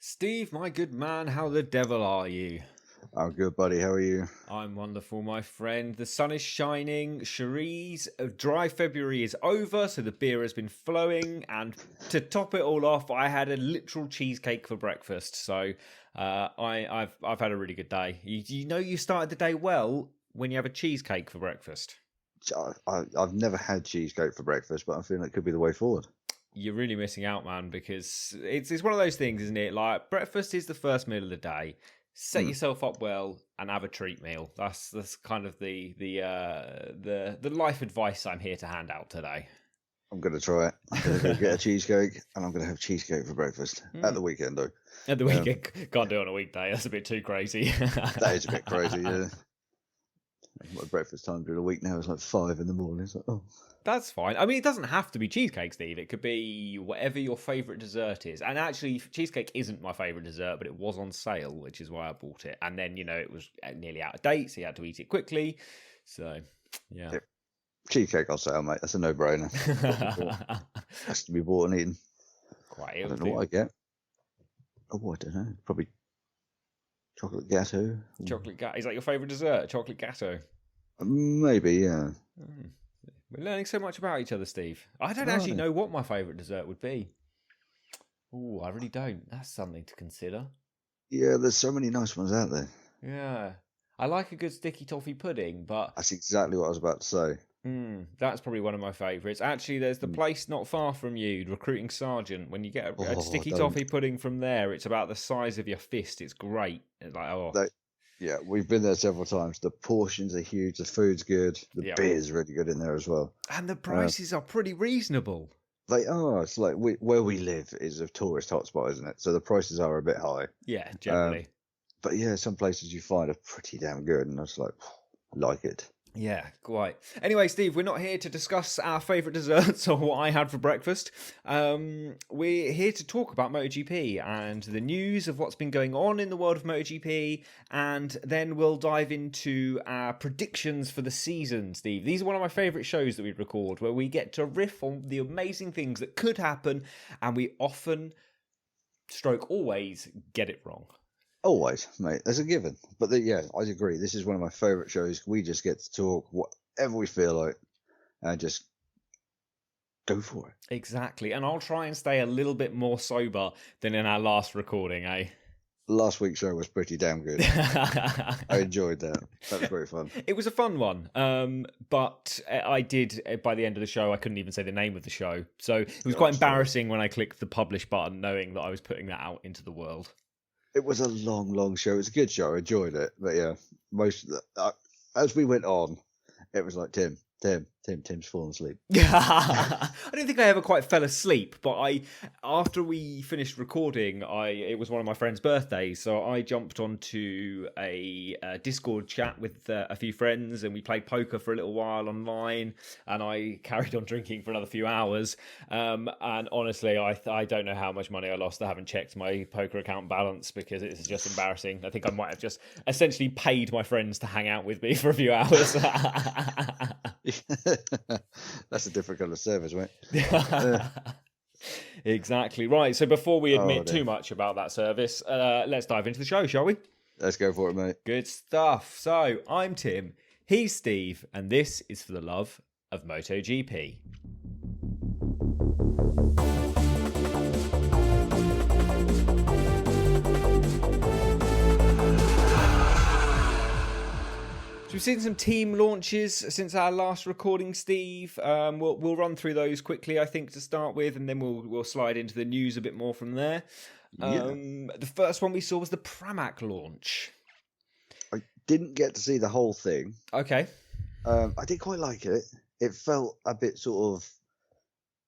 Steve, my good man, how the devil are you? I'm good, buddy. How are you? I'm wonderful, my friend. The sun is shining. Cherie's dry February is over, so the beer has been flowing. And to top it all off, I had a literal cheesecake for breakfast. So I've had a really good day. You know you started the day well when you have a cheesecake for breakfast. I've never had cheesecake for breakfast, but I'm feeling it could be the way forward. You're really missing out, man, because it's one of those things, isn't it? Like, breakfast is the first meal of the day. Set yourself up well and have a treat meal. That's kind of the life advice I'm here to hand out today. I'm going to try it. I'm going to go get a cheesecake, and I'm going to have cheesecake for breakfast at the weekend, though. At the weekend, can't do it on a weekday. That's a bit too crazy. That is a bit crazy, yeah. My breakfast time during the week now is like 5 in the morning. It's like, oh. That's fine. I mean, it doesn't have to be cheesecake, Steve. It could be whatever your favourite dessert is. And actually, cheesecake isn't my favourite dessert, but it was on sale, which is why I bought it. And then, it was nearly out of date, so you had to eat it quickly. So, yeah. Cheesecake on sale, mate. That's a no-brainer. Has to be bought and eaten. Quite I don't know what I get. Oh, I don't know. Probably chocolate gâteau. Chocolate gâteau. Is that your favourite dessert? Chocolate gâteau? Maybe, yeah. We're learning so much about each other, Steve. I don't actually know what my favourite dessert would be. Oh, I really don't. That's something to consider. Yeah, there's so many nice ones out there. Yeah. I like a good sticky toffee pudding, but... That's exactly what I was about to say. That's probably one of my favourites. Actually, there's the place not far from you, Recruiting Sergeant. When you get a sticky toffee pudding from there, it's about the size of your fist. It's great. It's like, yeah, we've been there several times. The portions are huge. The food's good. The beer's really good in there as well. And the prices are pretty reasonable. They are. It's like where we live is a tourist hotspot, isn't it? So the prices are a bit high. Yeah, generally. But yeah, some places you find are pretty damn good, and I was like it. Yeah, quite. Anyway, Steve, we're not here to discuss our favourite desserts or what I had for breakfast. We're here to talk about MotoGP and the news of what's been going on in the world of MotoGP, and then we'll dive into our predictions for the season, Steve. These are one of my favourite shows that we record, where we get to riff on the amazing things that could happen, and we often, always, get it wrong. Always, mate. That's a given. But yeah, I agree. This is one of my favourite shows. We just get to talk whatever we feel like and just go for it. Exactly. And I'll try and stay a little bit more sober than in our last recording, eh? Last week's show was pretty damn good. I enjoyed that. That was very fun. It was a fun one. But I did, by the end of the show, I couldn't even say the name of the show. So it was quite embarrassing when I clicked the publish button, knowing that I was putting that out into the world. It was a long show. It was a good show. I enjoyed it. But yeah, most of as we went on, it was like Tim's fallen asleep. I don't think I ever quite fell asleep, but after we finished recording, it was one of my friend's birthdays, so I jumped onto a Discord chat with a few friends, and we played poker for a little while online, and I carried on drinking for another few hours. And honestly, I don't know how much money I lost. I haven't checked my poker account balance because it's just embarrassing. I think I might have just essentially paid my friends to hang out with me for a few hours. That's a different kind of service, right? Exactly right. So before we admit too much about that service, let's dive into the show, shall we? Let's go for it, mate. Good stuff. So I'm Tim, he's Steve, and this is For the Love of MotoGP. So we've seen some team launches since our last recording, Steve. We'll run through those quickly, I think, to start with, and then we'll slide into the news a bit more from there. The first one we saw was the Pramac launch. I didn't get to see the whole thing. Okay. I did quite like it. It felt a bit sort of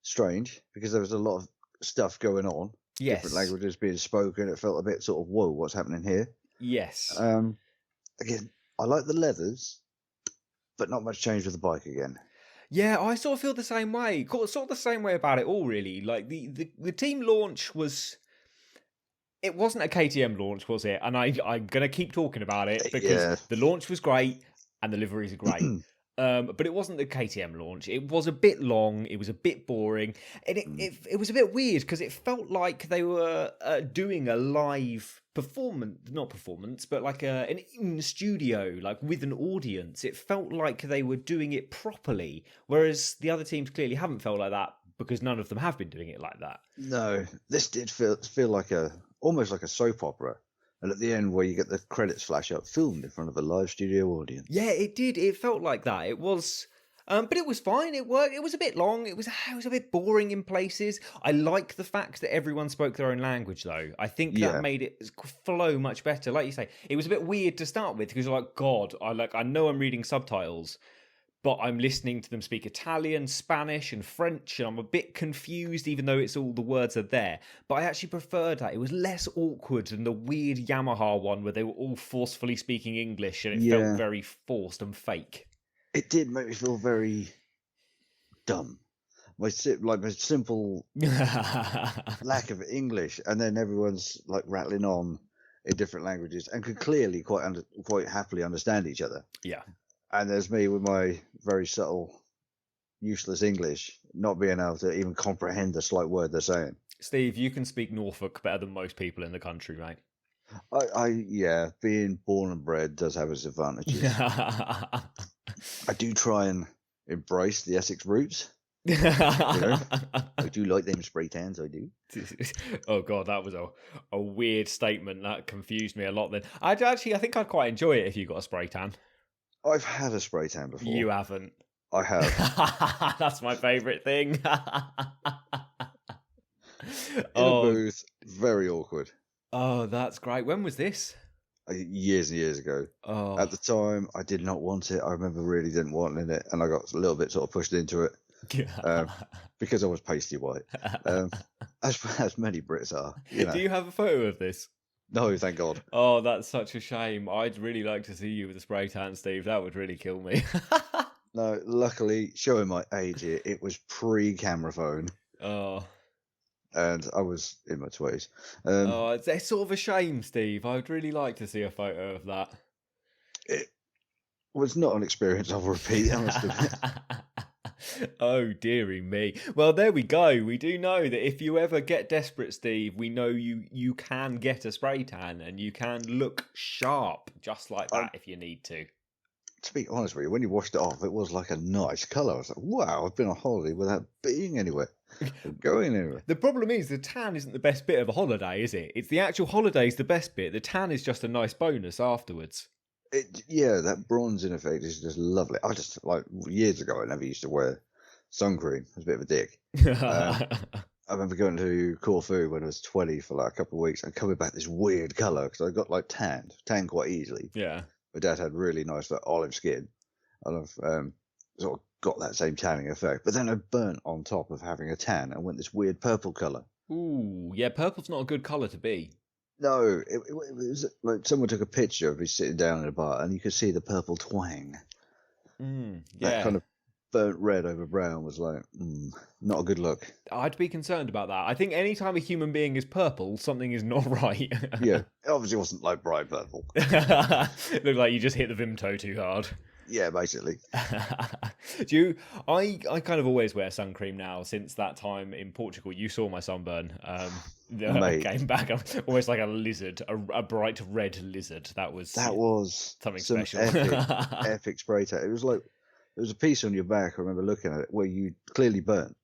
strange because there was a lot of stuff going on. Yes. Different languages being spoken. It felt a bit sort of, whoa, what's happening here? Yes. Again, I like the leathers, but not much change with the bike again. Yeah, I sort of feel the same way. Sort of the same way about it all, really. Like the team launch was... It wasn't a KTM launch, was it? And I'm going to keep talking about it because the launch was great and the liveries are great. But it wasn't the KTM launch. It was a bit long. It was a bit boring, and it was a bit weird because it felt like they were doing a live not performance, but like an in studio, like with an audience. It felt like they were doing it properly, whereas the other teams clearly haven't felt like that because none of them have been doing it like that. No, this did feel like almost like a soap opera. And at the end, where you get the credits flash up, filmed in front of a live studio audience. Yeah, it did. It felt like that. It was, but it was fine. It worked. It was a bit long. It was a bit boring in places. I like the fact that everyone spoke their own language, though. I think that made it flow much better. Like you say, it was a bit weird to start with because you're like, God, I know I'm reading subtitles, but I'm listening to them speak Italian, Spanish, and French, and I'm a bit confused, even though it's all the words are there. But I actually preferred that. It was less awkward than the weird Yamaha one where they were all forcefully speaking English, and it felt very forced and fake. It did make me feel very dumb. My simple lack of English, and then everyone's like rattling on in different languages and could clearly quite happily understand each other. Yeah. And there's me with my very subtle, useless English, not being able to even comprehend the slight word they're saying. Steve, you can speak Norfolk better than most people in the country, mate. Yeah, being born and bred does have its advantages. I do try and embrace the Essex roots. You know? I do like them spray tans, I do. Oh God, that was a weird statement. That confused me a lot then. I think I'd quite enjoy it if you got a spray tan. I've had a spray tan before. You haven't. I have. That's my favourite thing. In a booth, very awkward. Oh, that's great. When was this? Years and years ago. Oh. At the time, I did not want it. I remember really didn't want it, and I got a little bit sort of pushed into it because I was pasty white, as many Brits are. You know. Do you have a photo of this? No, thank God. Oh, that's such a shame. I'd really like to see you with a spray tan, Steve. That would really kill me. No, luckily, showing my age here, it was pre-camera phone. Oh. And I was in my 20s. It's sort of a shame, Steve. I'd really like to see a photo of that. It was not an experience I'll repeat, I must admit. Oh, dearie me. Well, there we go. We do know that if you ever get desperate, Steve, we know you can get a spray tan and you can look sharp just like that if you need to. To be honest with you, when you washed it off, it was like a nice colour. I was like, wow, I've been on holiday without being anywhere, going anywhere. The problem is the tan isn't the best bit of a holiday, is it? It's the actual holiday's the best bit. The tan is just a nice bonus afterwards. That bronzing effect is just lovely. I just, like, years ago, I never used to wear sun cream. I was a bit of a dick. I remember going to Corfu when I was 20 for like a couple of weeks and coming back this weird colour because I got like tanned quite easily. Yeah. My dad had really nice like, olive skin, and I've sort of got that same tanning effect. But then I burnt on top of having a tan and went this weird purple colour. Ooh, yeah, purple's not a good colour to be. No, it was like someone took a picture of me sitting down in a bar and you could see the purple twang. Yeah. That kind of burnt red over brown was like, not a good look. I'd be concerned about that. I think any time a human being is purple, something is not right. Yeah, it obviously wasn't like bright purple. It looked like you just hit the Vimto too hard. Yeah, basically. I kind of always wear sun cream now since that time in Portugal. You saw my sunburn. I came back almost like a lizard, a bright red lizard. That was something special. Epic spray tan. It was like, there was a piece on your back, I remember looking at it, where you clearly burnt,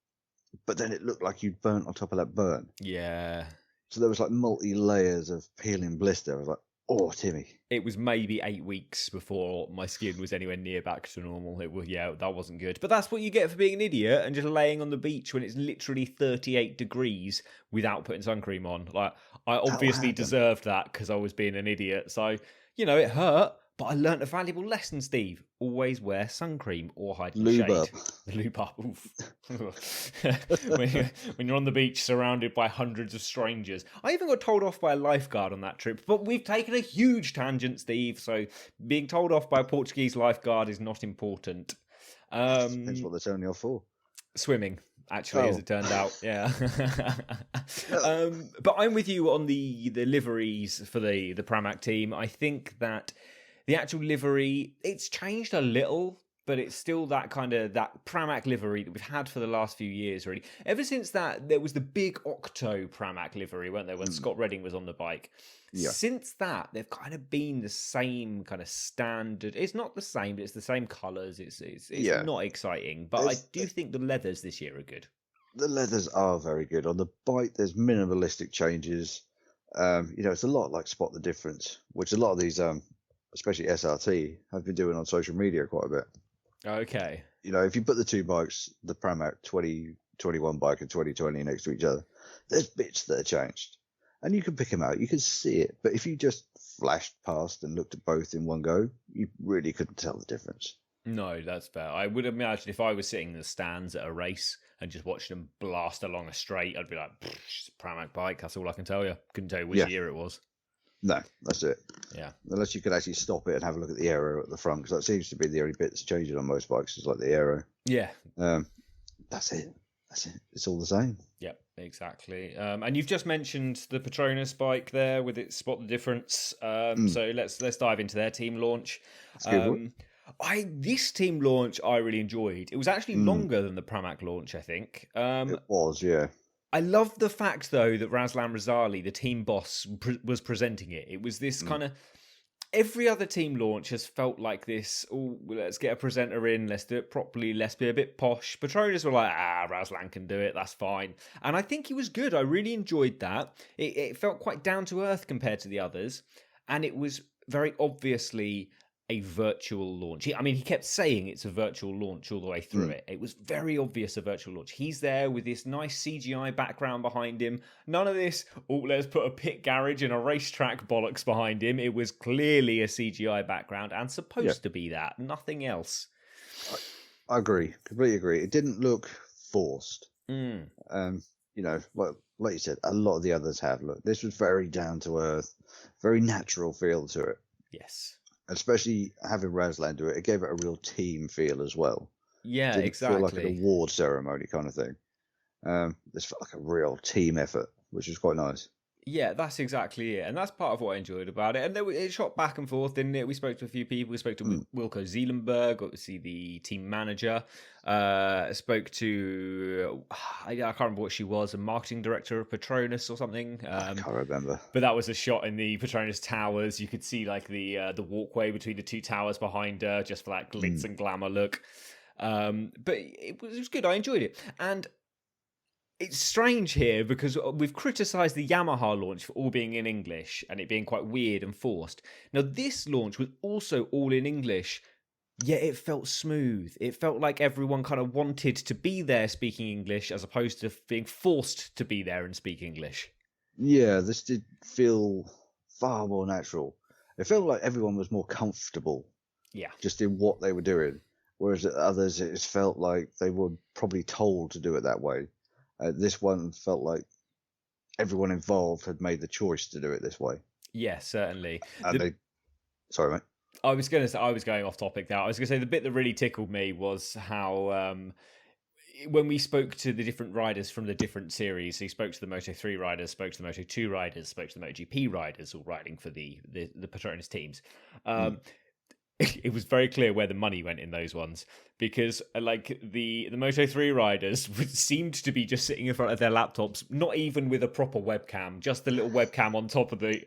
but then it looked like you'd burnt on top of that burn. Yeah. So there was like multi-layers of peeling blister. I was like, oh, Timmy. It was maybe 8 weeks before my skin was anywhere near back to normal. That wasn't good. But that's what you get for being an idiot and just laying on the beach when it's literally 38 degrees without putting sun cream on. Like, I obviously deserved that because I was being an idiot. So, it hurt. But I learnt a valuable lesson, Steve. Always wear sun cream or hide in the shade. Lube up. Oof. when you're on the beach surrounded by hundreds of strangers. I even got told off by a lifeguard on that trip. But we've taken a huge tangent, Steve. So being told off by a Portuguese lifeguard is not important. Depends what they're telling you off for. Swimming. Actually, as it turned out, yeah. But I'm with you on the liveries for the Pramac team. I think that the actual livery, it's changed a little. but it's still that kind of that Pramac livery that we've had for the last few years, really. Ever since that, there was the big Octo Pramac livery, weren't there, when Scott Redding was on the bike. Yeah. Since that, they've kind of been the same kind of standard. It's not the same, but it's the same colours. It's not exciting, but I do think the leathers this year are good. The leathers are very good. On the bike, there's minimalistic changes. It's a lot like Spot the Difference, which a lot of these, especially SRT, have been doing on social media quite a bit. Okay. If you put the two bikes, the Pramac 2021 bike and 2020 next to each other, there's bits that are changed. And you can pick them out. You can see it. But if you just flashed past and looked at both in one go, you really couldn't tell the difference. No, that's fair. I would imagine if I was sitting in the stands at a race and just watching them blast along a straight, I'd be like, it's a Pramac bike. That's all I can tell you. Couldn't tell you which year it was. No, that's it. Yeah. Unless you could actually stop it and have a look at the aero at the front, because that seems to be the only bit that's changing on most bikes, is like the aero. Yeah. That's it. It's all the same. Yep, exactly. And you've just mentioned the Petronas bike there with its Spot the Difference. So let's dive into their team launch. This team launch I really enjoyed. It was actually longer than the Pramac launch, I think. It was, yeah. I love the fact, though, that Razlan Razali, the team boss, was presenting it. It was this kind of... Every other team launch has felt like this, let's get a presenter in, let's do it properly, let's be a bit posh. Petronas were like, Razlan can do it, that's fine. And I think he was good. I really enjoyed that. It felt quite down to earth compared to the others. And it was very obviously a virtual launch. He kept saying it's a virtual launch all the way through it. It was very obvious a virtual launch. He's there with this nice CGI background behind him. None of this, let's put a pit garage and a racetrack bollocks behind him. It was clearly a CGI background and supposed to be that. Nothing else. I agree. Completely agree. It didn't look forced. Like you said, a lot of the others have. Look, this was very down to earth, very natural feel to it. Yes. Especially having Razlan do it, it gave it a real team feel as well. Yeah, Didn't exactly. feel like an award ceremony kind of thing. This felt like a real team effort, which was quite nice. Yeah, that's exactly it. And that's part of what I enjoyed about it. And then it shot back and forth, didn't it? We spoke to a few people. We spoke to Wilco Zeelenberg, got to see the team manager. Spoke to, I can't remember what she was, a marketing director of Petronas or something. I can't remember. But that was a shot in the Petronas towers. You could see like the walkway between the two towers behind her, just for that glitz and glamour look. But it was good. I enjoyed it. And it's strange here because we've criticised the Yamaha launch for all being in English and it being quite weird and forced. Now, this launch was also all in English, yet it felt smooth. It felt like everyone kind of wanted to be there speaking English as opposed to being forced to be there and speak English. Yeah, this did feel far more natural. It felt like everyone was more comfortable just in what they were doing, whereas at others it felt like they were probably told to do it that way. This one felt like everyone involved had made the choice to do it this way. Yeah, certainly. Sorry, mate. I was going off topic there. I was going to say the bit that really tickled me was how when we spoke to the different riders from the different series, he spoke to the Moto3 riders, spoke to the Moto2 riders, spoke to the MotoGP riders, all riding for the Petronas teams. It was very clear where the money went in those ones because like the Moto3 riders seemed to be just sitting in front of their laptops, not even with a proper webcam, just the little webcam on top of the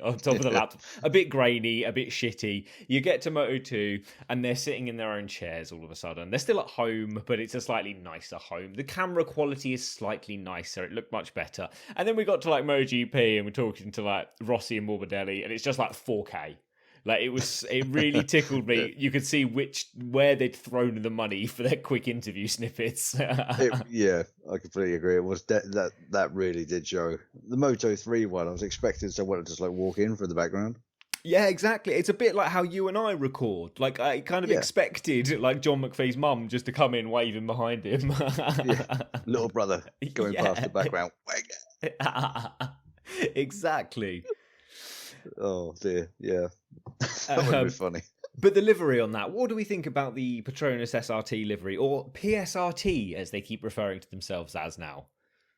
laptop. A bit grainy, a bit shitty. You get to Moto2 and they're sitting in their own chairs all of a sudden. They're still at home, but it's a slightly nicer home. The camera quality is slightly nicer. It looked much better. And then we got to like MotoGP and we're talking to like Rossi and Morbidelli and it's just like 4K. Like it really tickled me. You could see where they'd thrown the money for their quick interview snippets. Yeah, I completely agree. It was that really did show. The Moto3 one, I was expecting someone to just like walk in from the background. Yeah, exactly. It's a bit like how you and I record. Like I kind of expected like John McPhee's mum just to come in waving behind him. Little brother going past the background. Exactly. Oh dear, yeah. That would be funny. But the livery on that, what do we think about the Petronas SRT livery, or PSRT as they keep referring to themselves as now?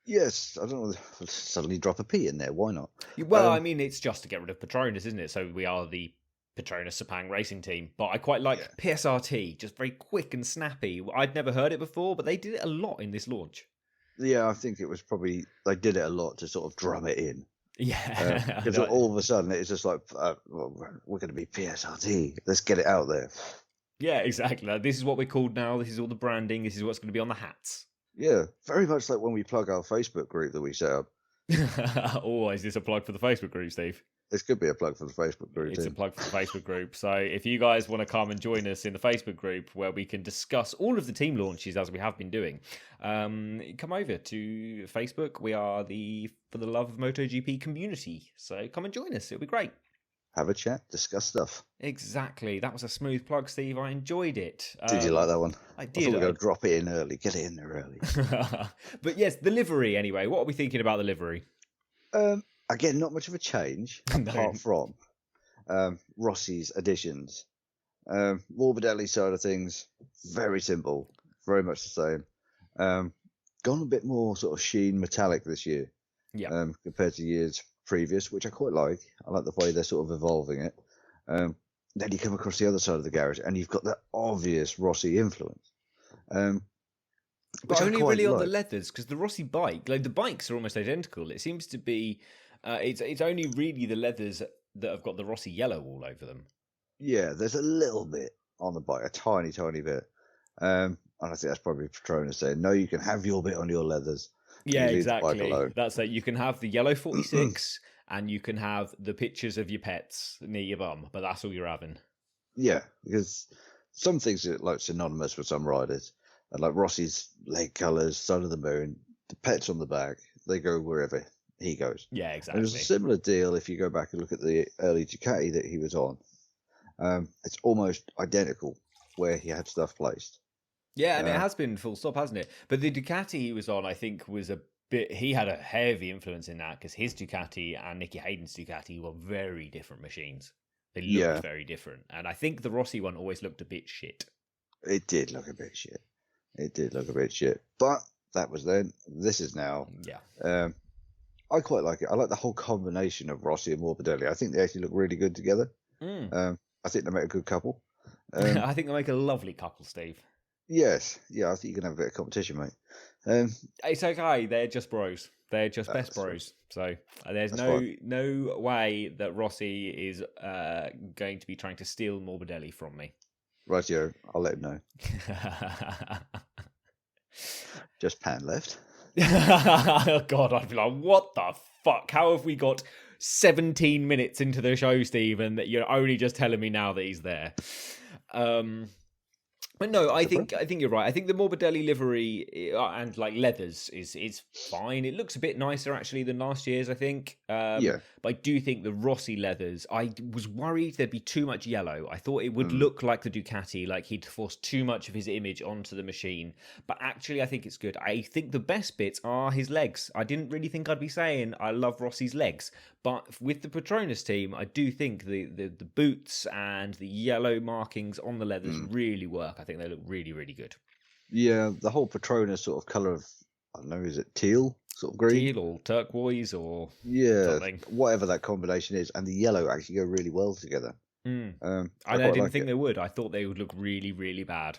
Yes, I don't know. Suddenly drop a P in there. Why not? Well, I mean, it's just to get rid of Petronas, isn't it? So we are the Petronas Sepang racing team, but I quite like PSRT, just very quick and snappy. I'd never heard it before, but they did it a lot in this launch. Yeah, I think it was probably they did it a lot to sort of drum it in. Yeah, Because all of a sudden it's just like, well, we're going to be PSRT. Let's get it out there. Yeah, exactly. Like, this is what we're called now. This is all the branding. This is what's going to be on the hats. Yeah, very much like when we plug our Facebook group that we set up. Oh, is this a plug for the Facebook group, Steve? This could be a plug for the Facebook group. It's a plug for the Facebook group. So if you guys want to come and join us in the Facebook group where we can discuss all of the team launches as we have been doing, come over to Facebook. We are the For the Love of MotoGP community. So come and join us. It'll be great. Have a chat, discuss stuff. Exactly. That was a smooth plug, Steve. I enjoyed it. Did you like that one? I did. I thought we were going to drop it in early. Get it in there early. But yes, the livery anyway. What are we thinking about the livery? Again, not much of a change apart from Rossi's additions. Morbidelli side of things, very simple, very much the same. Gone a bit more sort of sheen metallic this year, compared to years previous, which I quite like. I like the way they're sort of evolving it. Then you come across the other side of the garage, and you've got that obvious Rossi influence. But only really on the leathers, because the Rossi bike, like the bikes are almost identical. It seems to be, it's only really the leathers that have got the Rossi yellow all over them. Yeah, there's a little bit on the bike, a tiny, tiny bit. And I think that's probably Petronas saying, no, you can have your bit on your leathers. Yeah, exactly. That's like, you can have the yellow 46 and you can have the pictures of your pets near your bum, but that's all you're having. Yeah, because some things are like synonymous with some riders. And like Rossi's leg colours, Sun of the Moon, the pets on the back, they go wherever he goes. Yeah, exactly. And there's a similar deal if you go back and look at the early Ducati that he was on. It's almost identical where he had stuff placed. Yeah, and it has been full stop, hasn't it? But the Ducati he was on, I think, was a bit... He had a heavy influence in that because his Ducati and Nicky Hayden's Ducati were very different machines. They looked very different. And I think the Rossi one always looked a bit shit. It did look a bit shit. But that was then. This is now. Yeah. I quite like it. I like the whole combination of Rossi and Morbidelli. I think they actually look really good together. I think they make a good couple. I think they make a lovely couple, Steve. Yes. Yeah, I think you can have a bit of competition, mate. It's okay. They're just bros. They're just best bros. So there's no way that Rossi is going to be trying to steal Morbidelli from me. Rightio, I'll let him know. Just pan left. God, I'd be like, what the fuck? How have we got 17 minutes into the show, Steve, and that you're only just telling me now that he's there? But no, I think you're right. I think the Morbidelli livery and like leathers is fine. It looks a bit nicer actually than last year's, I think. But I do think the Rossi leathers, I was worried there'd be too much yellow. I thought it would look like the Ducati, like he'd forced too much of his image onto the machine. But actually, I think it's good. I think the best bits are his legs. I didn't really think I'd be saying I love Rossi's legs. But with the Petronas team, I do think the boots and the yellow markings on the leathers really work. I think they look really, really good. Yeah, the whole Petronas sort of colour of, I don't know, is it teal? Sort of green? Teal or turquoise or something. Whatever that combination is. And the yellow actually go really well together. I didn't think they would. I thought they would look really, really bad.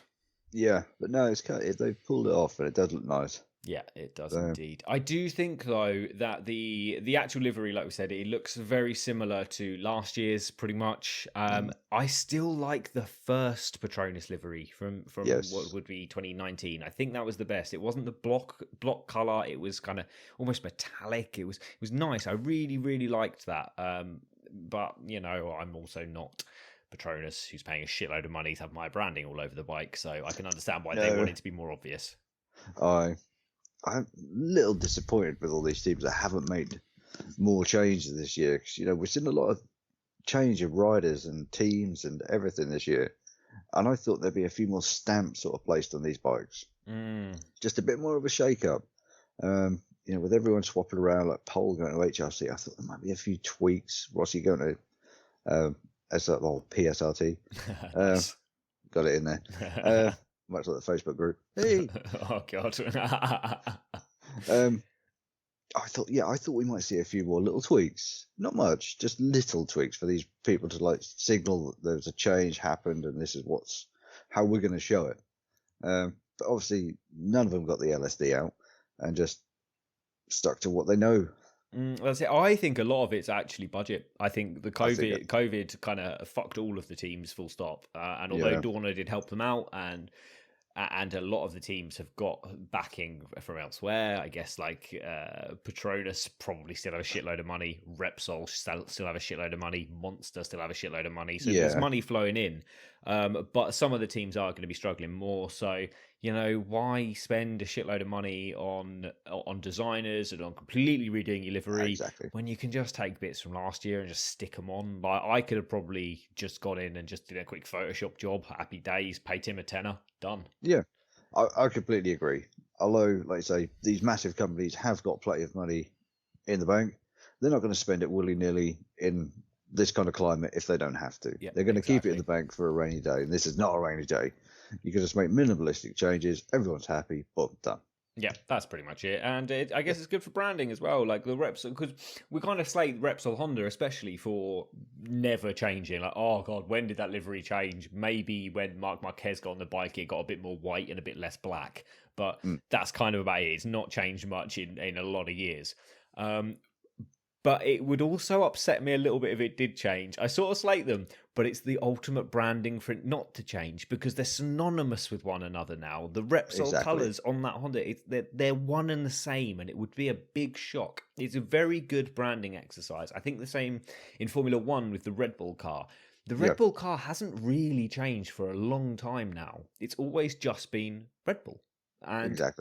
Yeah, but no, they've pulled it off and it does look nice. Yeah, it does indeed. I do think, though, that the actual livery, like we said, it looks very similar to last year's, pretty much. I still like the first Petronas livery from what would be 2019. I think that was the best. It wasn't the block colour. It was kind of almost metallic. It was nice. I really, really liked that. But, you know, I'm also not Petronas, who's paying a shitload of money to have my branding all over the bike, so I can understand why they want it to be more obvious. I'm a little disappointed with all these teams that haven't made more changes this year. Because, you know, we've seen a lot of change of riders and teams and everything this year. And I thought there'd be a few more stamps sort of placed on these bikes. Just a bit more of a shake-up. You know, with everyone swapping around, like Pole going to HRC, I thought there might be a few tweaks. Rossi going to PSRT. Nice. Got it in there. Much like the Facebook group. Hey. Oh God. I thought we might see a few more little tweaks. Not much, just little tweaks for these people to like signal that there's a change happened and this is how we're going to show it. But obviously, none of them got the LSD out and just stuck to what they know. That's it. I think a lot of it's actually budget. I think the COVID kind of fucked all of the teams, full stop. And although Dorna did help them out, and a lot of the teams have got backing from elsewhere. I guess like Petronas probably still have a shitload of money. Repsol still have a shitload of money. Monster still have a shitload of money. So there's money flowing in. But some of the teams are going to be struggling more. So, why spend a shitload of money on designers and on completely redoing your livery when you can just take bits from last year and just stick them on? Like, I could have probably just got in and just did a quick Photoshop job. Happy days. Paid him a tenner. Done. Yeah, I completely agree. Although, like I say, these massive companies have got plenty of money in the bank. They're not going to spend it willy-nilly in this kind of climate if they don't have to. Yeah, they're going to keep it in the bank for a rainy day, and this is not a rainy day. You can just make minimalistic changes. Everyone's happy. Boom, done. Yeah, that's pretty much it. And I guess it's good for branding as well. Like the Repsol, because we kind of slate Repsol Honda, especially for never changing. Like, oh God, when did that livery change? Maybe when Marc Marquez got on the bike, it got a bit more white and a bit less black. But that's kind of about it. It's not changed much in a lot of years. But it would also upset me a little bit if it did change. I sort of slate them, but it's the ultimate branding for it not to change because they're synonymous with one another now. The Repsol colours on that Honda, they're one and the same, and it would be a big shock. It's a very good branding exercise. I think the same in Formula One with the Red Bull car. The Red Bull car hasn't really changed for a long time now. It's always just been Red Bull. And, so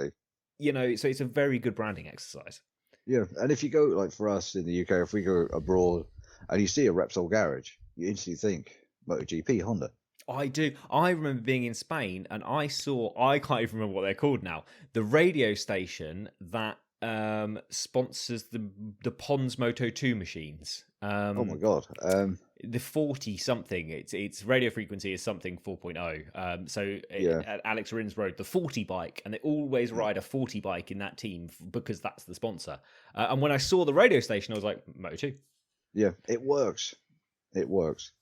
it's a very good branding exercise. Yeah, and if you go, like for us in the UK, if we go abroad and you see a Repsol garage, you instantly think MotoGP Honda. I do. I remember being in Spain and I can't even remember what they're called now, the radio station that sponsors the Pons Moto 2 machines. Oh my God. The 40 something, its radio frequency is something 4.0. Alex Rins rode the 40 bike, and they always ride a 40 bike in that team because that's the sponsor. And when I saw the radio station, I was like, Moto 2. Yeah, it works. It works.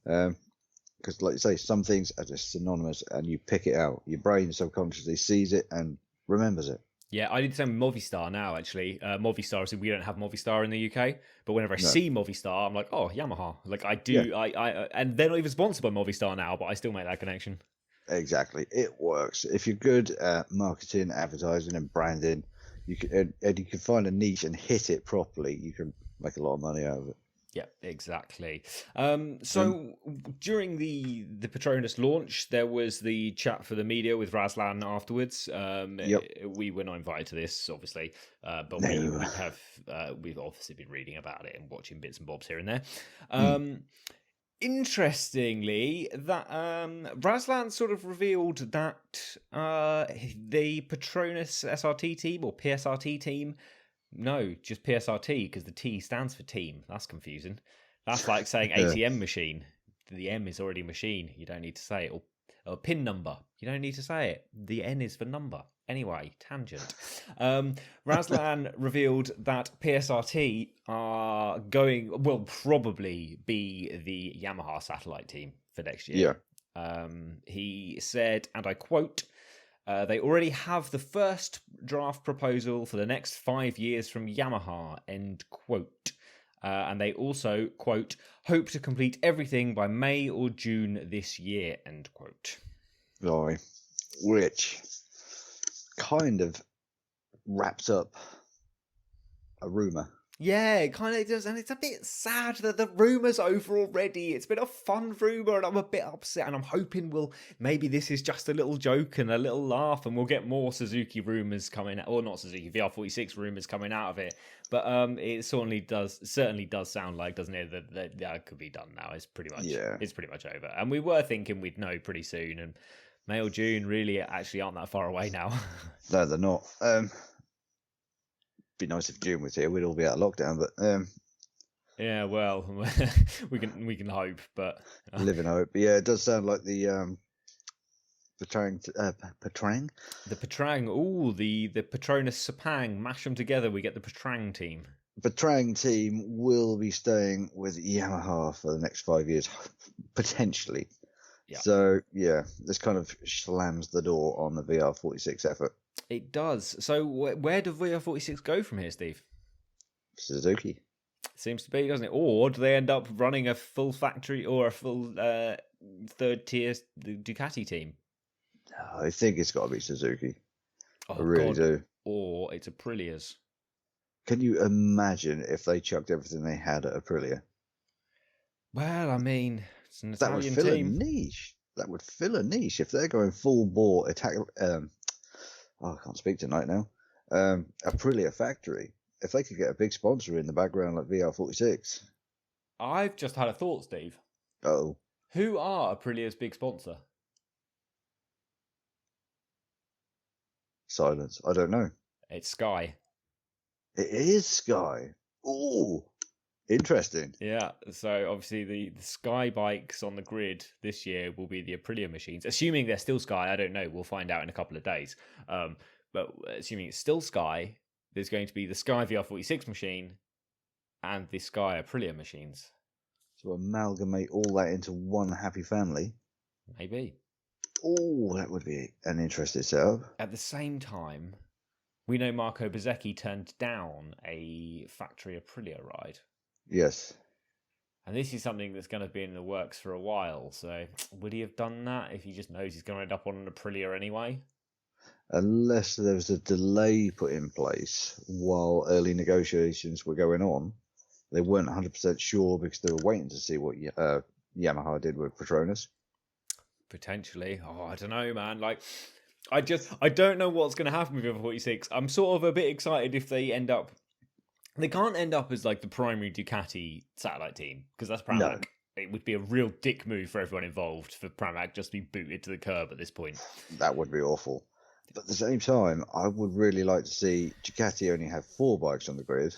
Because, like you say, some things are just synonymous, and you pick it out. Your brain subconsciously sees it and remembers it. Yeah, I did the same with Movistar now, actually. Movistar, so we don't have Movistar in the UK, but whenever I see Movistar, I'm like, oh, Yamaha. Like, I do, yeah. And they're not even sponsored by Movistar now, but I still make that connection. Exactly. It works. If you're good at marketing, advertising, and branding, you can find a niche and hit it properly, you can make a lot of money out of it. Yeah, exactly. So during the Petronas launch, there was the chat for the media with Razlan afterwards. We were not invited to this, obviously, but we've obviously been reading about it and watching bits and bobs here and there. Interestingly, that Razlan sort of revealed that the Petronas SRT team or PSRT team. No, just PSRT, because the T stands for team. That's confusing. That's like saying ATM machine. The M is already machine. You don't need to say it. Or PIN number. You don't need to say it. The N is for number. Anyway, tangent. Razlan revealed that PSRT will probably be the Yamaha satellite team for next year. Yeah. He said, and I quote, they already have the first draft proposal for the next 5 years from Yamaha, end quote. And they also, quote, hope to complete everything by May or June this year, end quote. Sorry. Which kind of wraps up a rumour. Yeah, it kind of does, and it's a bit sad that the rumour's over already. It's been a fun rumour, and I'm a bit upset, and I'm hoping maybe this is just a little joke and a little laugh, and we'll get more Suzuki rumours coming out, or not Suzuki, VR46 rumours coming out of it. But it certainly does sound like, doesn't it, that could be done now. It's pretty much over. And we were thinking we'd know pretty soon, and May or June really actually aren't that far away now. No, they're not. Be nice if June was here. We'd all be out of lockdown, but yeah, well, we can hope, but live in hope. But yeah, it does sound like the Patrang. The Patrang. Ooh, the Petronas Sepang. Mash them together, we get the Patrang team. Patrang team will be staying with Yamaha for the next 5 years, potentially. Yeah. So, yeah, this kind of slams the door on the VR46 effort. It does. So, where do VR46 go from here, Steve? Suzuki. Seems to be, doesn't it? Or do they end up running a full factory or a full third-tier Ducati team? I think it's got to be Suzuki. Oh, I really do. Or it's Aprilia's. Can you imagine if they chucked everything they had at Aprilia? Well, I mean, it's an Italian that would fill team. a niche. That would fill a niche if they're going full bore attack. I can't speak tonight now. Aprilia factory. If they could get a big sponsor in the background like VR46. I've just had a thought, Steve. Oh. Who are Aprilia's big sponsor? Silence. I don't know. It's Sky. It is Sky. Ooh, interesting. Yeah, so obviously the Sky bikes on the grid this year will be the Aprilia machines. Assuming they're still Sky, I don't know. We'll find out in a couple of days. But assuming it's still Sky, there's going to be the Sky VR46 machine and the Sky Aprilia machines. So amalgamate all that into one happy family? Maybe. Oh, that would be an interesting setup. At the same time, we know Marco Bezzecchi turned down a factory Aprilia ride. Yes. And this is something that's going to be in the works for a while. So would he have done that if he just knows he's going to end up on an Aprilia anyway? Unless there was a delay put in place while early negotiations were going on. They weren't 100% sure because they were waiting to see what Yamaha did with Petronas. Potentially. Oh, I don't know, man. Like, I don't know what's going to happen with VR46. I'm sort of a bit excited if they end up. They can't end up as like the primary Ducati satellite team because that's Pramac. No. It would be a real dick move for everyone involved for Pramac just to be booted to the curb at this point. That would be awful. But at the same time, I would really like to see Ducati only have 4 bikes on the grid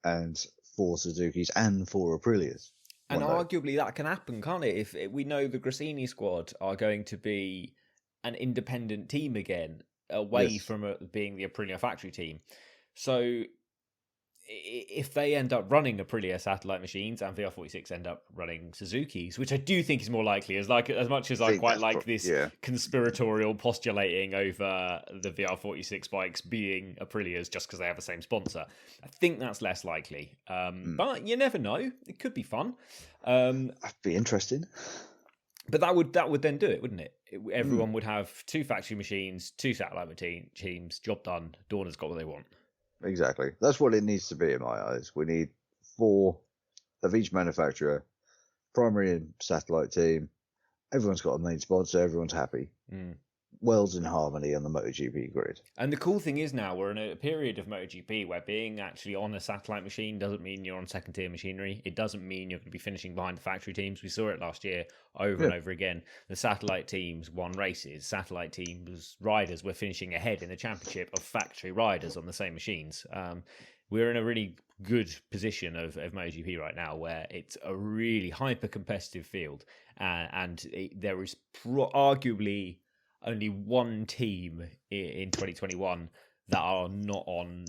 and 4 Suzukis and 4 Aprilias. And arguably that can happen, can't it? If we know the Grassini squad are going to be an independent team again, away from being the Aprilia factory team. So if they end up running Aprilia satellite machines and VR46 end up running Suzuki's, which I do think is more likely, as much as I quite like this conspiratorial postulating over the VR46 bikes being Aprilia's just because they have the same sponsor. I think that's less likely. But you never know. It could be fun. That'd be interesting. But that would then do it, wouldn't it? Everyone would have 2 factory machines, 2 satellite teams, job done. Dorna's got what they want. Exactly. That's what it needs to be in my eyes. We need 4 of each manufacturer, primary and satellite team. Everyone's got a main sponsor. Everyone's happy. Worlds in harmony on the MotoGP grid. And the cool thing is now we're in a period of MotoGP where being actually on a satellite machine doesn't mean you're on second tier machinery. It doesn't mean you're going to be finishing behind the factory teams. We saw it last year over and over again. The satellite teams won races. Satellite teams riders were finishing ahead in the championship of factory riders on the same machines. We're in a really good position of MotoGP right now where it's a really hyper competitive field and there is arguably only one team in 2021 that are not on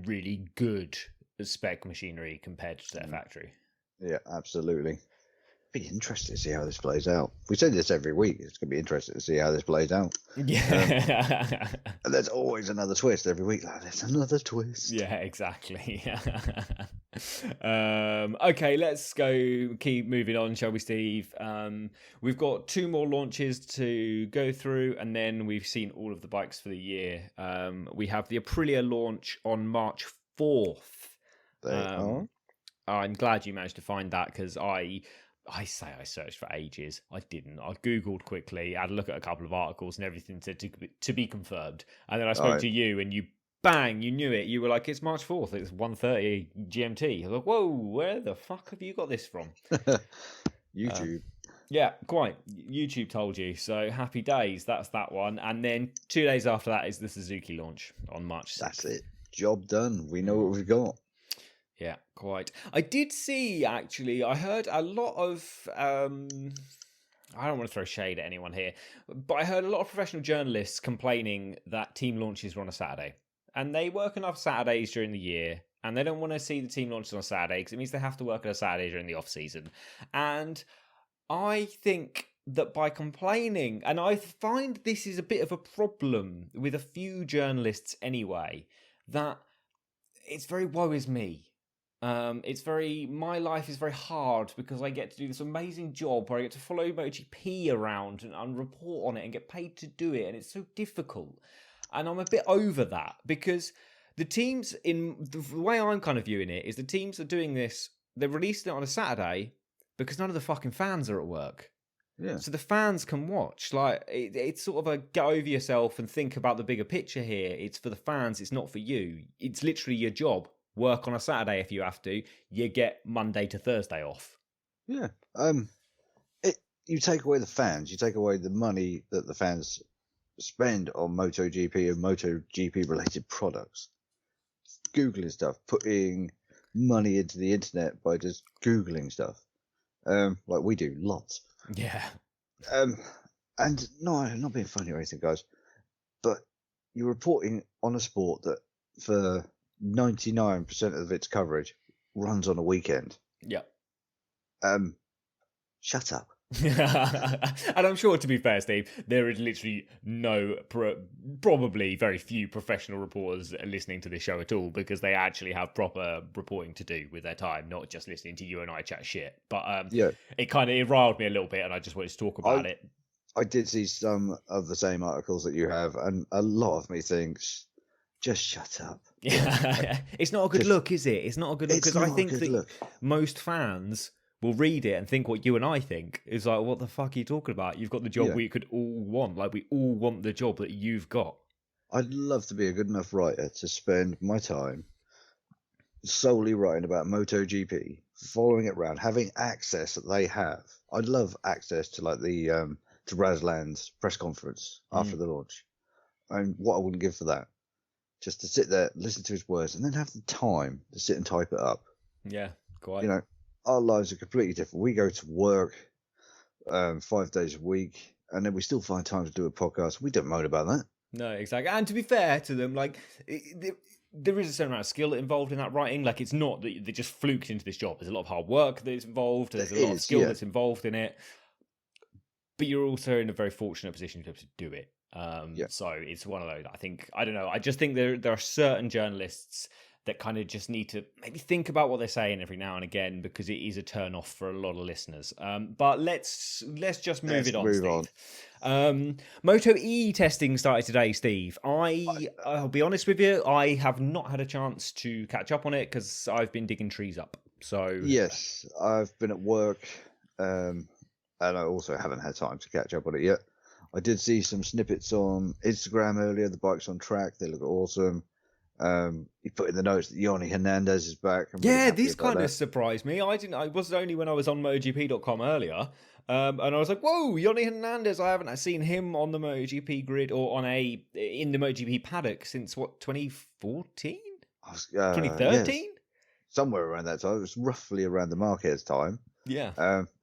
really good spec machinery compared to their factory. Yeah, absolutely. Be interesting to see how this plays out. We say this every week. It's going to be interesting to see how this plays out. Yeah. And there's always another twist every week. Like, there's another twist. Yeah, exactly. Okay, let's keep moving on, shall we, Steve? We've got 2 more launches to go through, and then we've seen all of the bikes for the year. We have the Aprilia launch on March 4th. I'm glad you managed to find that because I searched for ages. I didn't. I Googled quickly, had a look at a couple of articles and everything to be confirmed. And then I spoke to you and you knew it. You were like, it's March 4th. It's 1:30 GMT. I was like, whoa, where the fuck have you got this from? YouTube. Yeah, quite. YouTube told you. So happy days. That's that one. And then 2 days after that is the Suzuki launch on March 6th. That's it. Job done. We know what we've got. Yeah, quite. I did see, actually, I heard a lot of I don't want to throw shade at anyone here, but I heard a lot of professional journalists complaining that team launches were on a Saturday. And they work enough Saturdays during the year, and they don't want to see the team launches on a Saturday because it means they have to work on a Saturday during the off season. And I think that by complaining, and I find this is a bit of a problem with a few journalists anyway, that it's very woe is me. My life is very hard because I get to do this amazing job where I get to follow MotoGP around and report on it and get paid to do it, and it's so difficult. And I'm a bit over that because the teams, in the way I'm kind of viewing it, is the teams are doing this, they're releasing it on a Saturday because none of the fucking fans are at work. Yeah. So the fans can watch. Like, it's sort of a get over yourself and think about the bigger picture here. It's for the fans, it's not for you. It's literally your job. Work on a Saturday if you have to. You get Monday to Thursday off. Yeah. You take away the fans, you take away the money that the fans spend on MotoGP and MotoGP related products. Googling stuff, putting money into the internet by just Googling stuff. Like we do, lots. Yeah. And no, I'm not being funny or anything, guys, but you're reporting on a sport that for 99% of its coverage runs on a weekend. Yeah. Shut up. And I'm sure, to be fair, Steve, there is literally probably very few professional reporters listening to this show at all because they actually have proper reporting to do with their time, not just listening to you and I chat shit. But yeah, it riled me a little bit, and I just wanted to talk about it. I did see some of the same articles that you have, and a lot of me thinks, just shut up. Yeah, it's not a good look, is it? It's not a good look because I think that most fans will read it and think what you and I think is like, what the fuck are you talking about? You've got the job we could all want. Like, we all want the job that you've got. I'd love to be a good enough writer to spend my time solely writing about MotoGP, following it around, having access that they have. I'd love access to like the to Razlan's press conference after the launch. And what I wouldn't give for that. Just to sit there, listen to his words, and then have the time to sit and type it up. Yeah, quite. You know, our lives are completely different. We go to work 5 days a week, and then we still find time to do a podcast. We don't moan about that. No, exactly. And to be fair to them, like, there is a certain amount of skill involved in that writing. Like, it's not that they just fluked into this job. There's a lot of hard work that's involved. There's a lot of skill that's involved in it. But you're also in a very fortunate position to be able to do it. So it's one of those. I don't know. I just think there are certain journalists that kind of just need to maybe think about what they're saying every now and again because it is a turn off for a lot of listeners. But let's just move it on, Steve. Moto E testing started today, Steve. I'll be honest with you, I have not had a chance to catch up on it because I've been digging trees up. So yes, I've been at work, and I also haven't had time to catch up on it yet. I did see some snippets on Instagram earlier. The bike's on track. They look awesome. He put in the notes that Yoni Hernandez is back. Yeah, this kind of surprised me. I was only when I was on MotoGP.com earlier, and I was like, "Whoa, Yoni Hernandez!" I haven't seen him on the MotoGP grid or in the MotoGP paddock since 2014, 2013, somewhere around that time. It was roughly around the Marquez time. Yeah.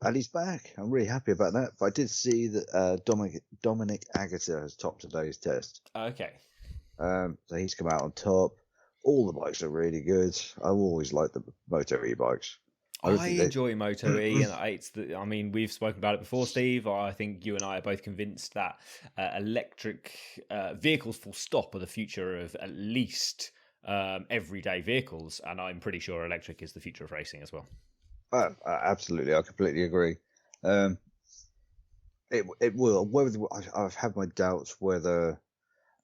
And he's back. I'm really happy about that. But I did see that Dominic Agata has topped today's test. Okay. So he's come out on top. All the bikes are really good. I always like the Moto E bikes. I enjoy Moto E, and we've spoken about it before, Steve. I think you and I are both convinced that electric vehicles, full stop, are the future of at least everyday vehicles, and I'm pretty sure electric is the future of racing as well. Absolutely, I completely agree. It will. I've had my doubts whether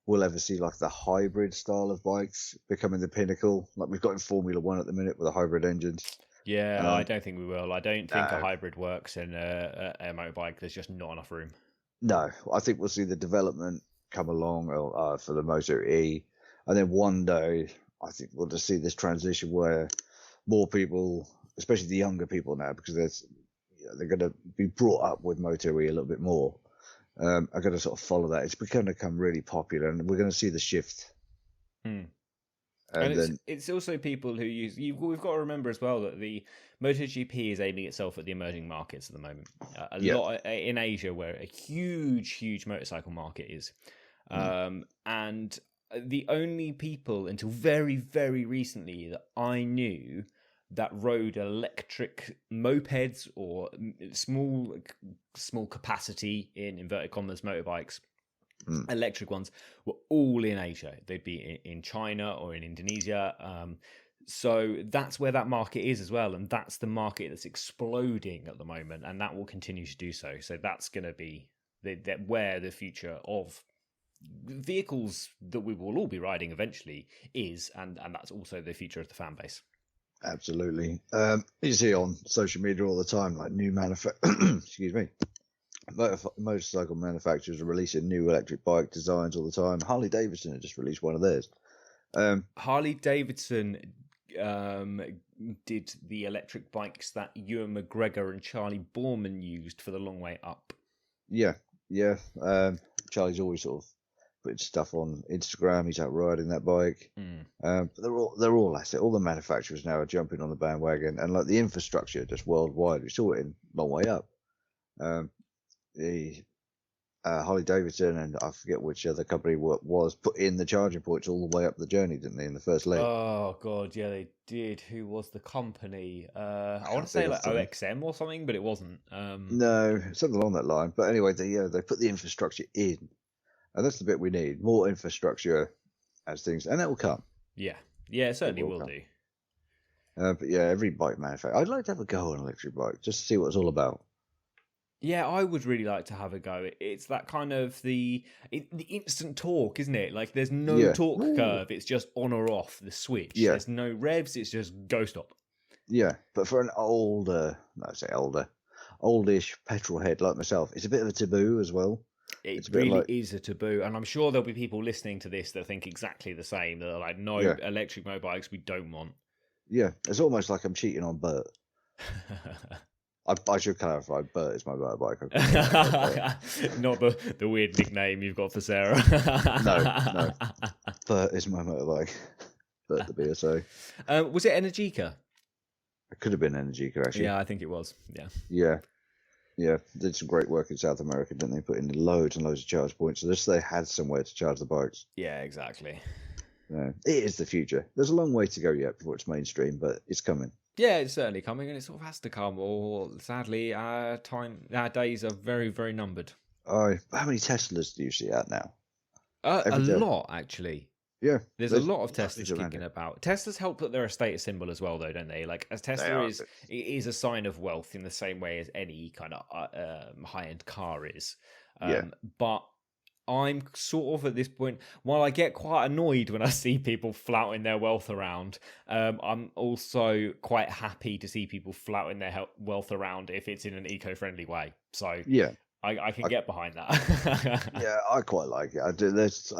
we'll ever see like the hybrid style of bikes becoming the pinnacle, like we've got in Formula One at the minute with the hybrid engines. Yeah, I don't think we will. I don't think a hybrid works in a motorbike. There's just not enough room. No, I think we'll see the development come along for the Moto E, and then one day I think we'll just see this transition where more people, especially the younger people now, because they're going to be brought up with Moto E a little bit more, are going to sort of follow that. It's going to become really popular, and we're going to see the shift. And then it's also people who use. We've got to remember as well that the MotoGP is aiming itself at the emerging markets at the moment. A lot in Asia, where a huge motorcycle market is, and the only people until very recently that I knew that rode electric mopeds or small capacity in inverted commas motorbikes. Electric ones were all in Asia. They'd be in China or in Indonesia. So that's where that market is as well. And that's the market that's exploding at the moment. And that will continue to do so. So that's going to be where the future of vehicles that we will all be riding eventually is. And that's also the future of the fan base. Absolutely. You see on social media all the time, like new excuse me. Motorcycle manufacturers are releasing new electric bike designs all the time. Harley Davidson had just released one of theirs. Harley Davidson did the electric bikes that Ewan McGregor and Charlie Borman used for the long way up. Yeah. Charlie's always sort of putting stuff on Instagram. He's out riding that bike. But they're all at it. All the manufacturers now are jumping on the bandwagon, and like the infrastructure just worldwide, we saw it in long way up. The Harley Davidson and I forget which other company was put in the charging ports all the way up the journey, didn't they, in the first leg? Oh god, yeah, they did. Who was the company? I want to say like OXM or something, but it wasn't. No, something along that line. But anyway, they put the infrastructure in, and that's the bit we need: more infrastructure as things, and that will come. Yeah, it certainly will do. But yeah, every bike manufacturer. I'd like to have a go on an electric bike just to see what it's all about. Yeah, I would really like to have a go. It's that kind of the instant torque, isn't it? Like there's no torque curve. It's just on or off the switch. Yeah. There's no revs. It's just go stop. Yeah, but for an oldish petrol head like myself, it's a bit of a taboo as well. It really is a taboo, and I'm sure there'll be people listening to this that think exactly the same. They're like, no, electric motorbikes we don't want. Yeah, it's almost like I'm cheating on Bert. I should clarify, Bert is my motorbike. Not the weird nickname you've got for Sarah. No. Bert is my motorbike. Bert the BSO. Was it Energica? It could have been Energica, actually. Yeah, I think it was. Yeah. Did some great work in South America, didn't they? Put in loads and loads of charge points. So they had somewhere to charge the bikes. Yeah, exactly. Yeah, it is the future. There's a long way to go yet before it's mainstream, but it's coming. Yeah, it's certainly coming, and it sort of has to come. Or sadly, our days are very, very numbered. How many Teslas do you see out now? A lot, actually. Yeah, there's a lot of Teslas kicking about. Teslas help that they're a status symbol as well, though, don't they? Like, as Tesla is a sign of wealth in the same way as any kind of high-end car is. But I'm sort of at this point, while I get quite annoyed when I see people flouting their wealth around, I'm also quite happy to see people flouting their wealth around if it's in an eco-friendly way. So I can get behind that. Yeah, I quite like it. I do. There's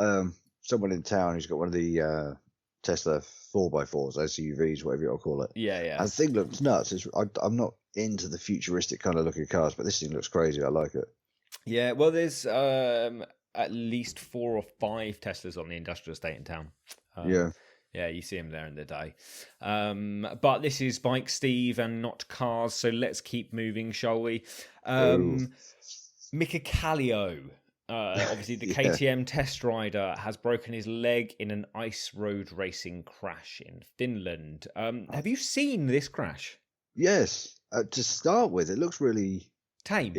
someone in town who's got one of the Tesla 4x4s, SUVs, whatever you want to call it. Yeah. And the thing looks nuts. I'm not into the futuristic kind of looking cars, but this thing looks crazy. I like it. Yeah, well, there's at least 4 or 5 Teslas on the industrial estate in town. Yeah, you see them there in the day. But this is Bike Steve and not cars, so let's keep moving, shall we? Mika Caglio, obviously the KTM test rider, has broken his leg in an ice road racing crash in Finland. Have you seen this crash? Yes. To start with, it looks really tame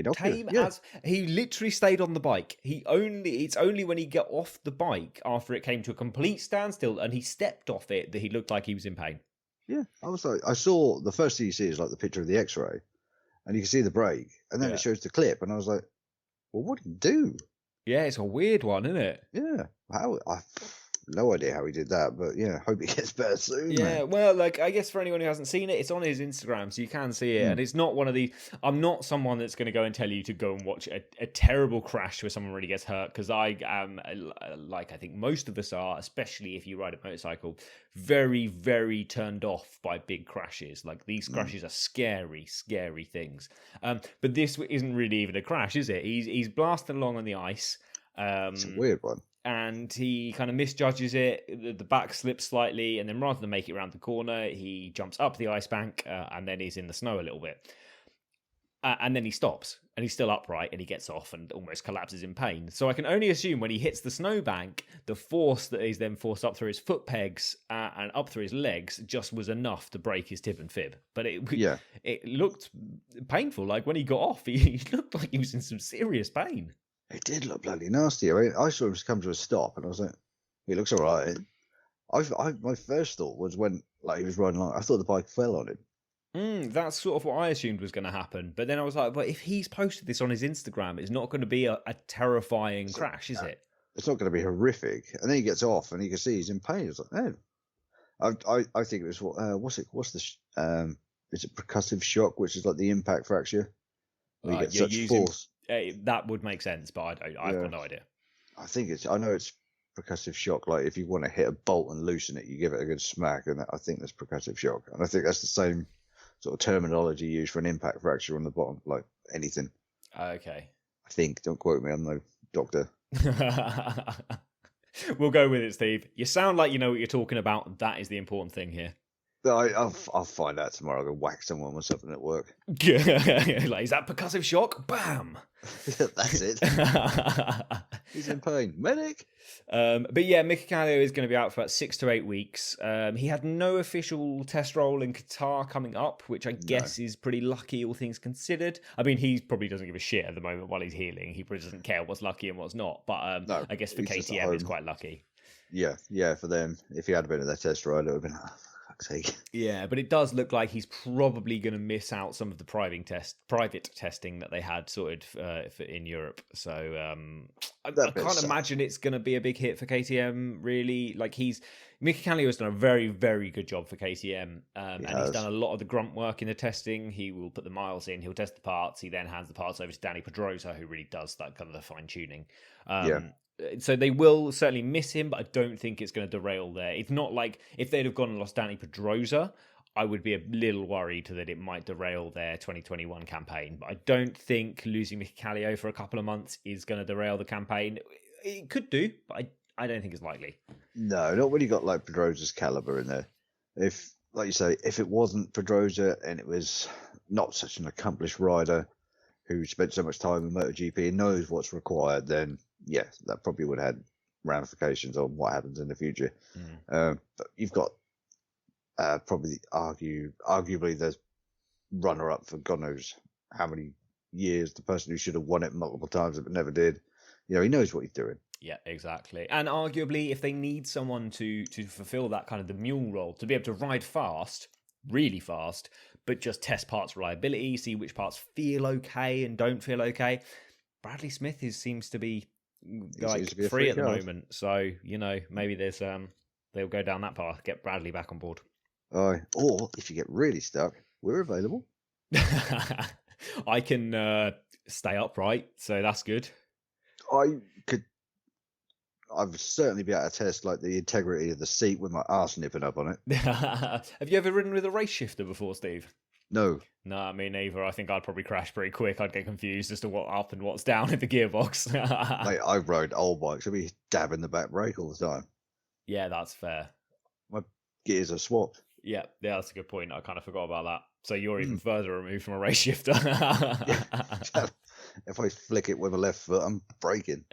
as he literally stayed on the bike. It's only when he got off the bike after it came to a complete standstill and he stepped off it that he looked like he was in pain. Yeah, I saw the first thing you see is like the picture of the X-ray, and you can see the brake, and then it shows the clip, and I was like, well, what did he do? Yeah, it's a weird one, isn't it? Yeah, no idea how he did that, but yeah, hope he gets better soon. Yeah, man. Well, like I guess for anyone who hasn't seen it, it's on his Instagram, so you can see it. And it's not one of the. I'm not someone that's going to go and tell you to go and watch a terrible crash where someone really gets hurt, because I am, like I think most of us are, especially if you ride a motorcycle, very, very turned off by big crashes. Like these crashes are scary, scary things. But this isn't really even a crash, is it? He's blasting along on the ice. It's a weird one. and he kind of misjudges it. The back slips slightly, and then rather than make it around the corner, he jumps up the ice bank, and then he's in the snow a little bit. And then he stops, and he's still upright, and he gets off and almost collapses in pain. So I can only assume when he hits the snowbank, the force that is then forced up through his foot pegs and up through his legs just was enough to break his tib and fib. But it looked painful. Like when he got off, he looked like he was in some serious pain. It did look bloody nasty. I mean, I saw him come to a stop, and I was like, "He looks all right." My first thought was when he was riding along, I thought the bike fell on him. That's sort of what I assumed was going to happen. But then I was like, but if he's posted this on his Instagram, it's not going to be a terrifying crash, is it? It's not going to be horrific. And then he gets off, and you can see he's in pain. It's like, oh. I think it was what's the is it percussive shock, which is like the impact fracture? Where you get such force. That would make sense, but I've got no idea. I know it's percussive shock. Like if you want to hit a bolt and loosen it, you give it a good smack, and I think that's percussive shock. And I think that's the same sort of terminology used for an impact fracture on the bottom, like anything. Okay. I think. Don't quote me. I'm no doctor. We'll go with it, Steve. You sound like you know what you're talking about. That is the important thing here. I'll find out tomorrow. I'll go whack someone with something at work. Like, is that percussive shock? Bam! That's it. He's in pain. Medic! But yeah, Mick Caglio is going to be out for about 6 to 8 weeks. He had no official test roll in Qatar coming up, which I guess is pretty lucky, all things considered. I mean, he probably doesn't give a shit at the moment while he's healing. He probably doesn't care what's lucky and what's not. But I guess for KTM, it's quite lucky. Yeah, for them. If he had been at their test ride, it would have been... Yeah, but it does look like he's probably going to miss out some of the private testing that they had sorted in Europe. So I can't imagine it's going to be a big hit for KTM, really. Like Mick Caglio has done a very, very good job for KTM, and he's done a lot of the grunt work in the testing. He will put the miles in, he'll test the parts, he then hands the parts over to Danny Pedrosa, who really does that kind of the fine-tuning. So they will certainly miss him, but I don't think it's going to derail there. It's not like if they'd have gone and lost Danny Pedrosa, I would be a little worried that it might derail their 2021 campaign. But I don't think losing Mick Caglio for a couple of months is going to derail the campaign. It could do, but I don't think it's likely. No, not when you got like Pedrosa's caliber in there. If, like you say, if it wasn't Pedrosa and it was not such an accomplished rider who spent so much time in MotoGP and knows what's required, then yeah, that probably would have had ramifications on what happens in the future. But you've got probably arguably the runner-up for God knows how many years, the person who should have won it multiple times but never did. You know, he knows what he's doing. Yeah, exactly. And arguably, if they need someone to fulfill that kind of the mule role, to be able to ride fast, really fast, but just test parts reliability, see which parts feel okay and don't feel okay, Bradley Smith seems to be free at the moment. So, you know, maybe there's they'll go down that path, get Bradley back on board. Or if you get really stuck, we're available. I can stay upright, so that's good. I'd certainly be able to test like the integrity of the seat with my arse nipping up on it. Have you ever ridden with a race shifter before, Steve? No. No, me neither. I think I'd probably crash pretty quick. I'd get confused as to what's up and what's down in the gearbox. Mate, I rode old bikes. I'd be dabbing the back brake all the time. Yeah, that's fair. My gears are swapped. Yeah, that's a good point. I kind of forgot about that. So you're even further removed from a race shifter. If I flick it with my left foot, I'm braking.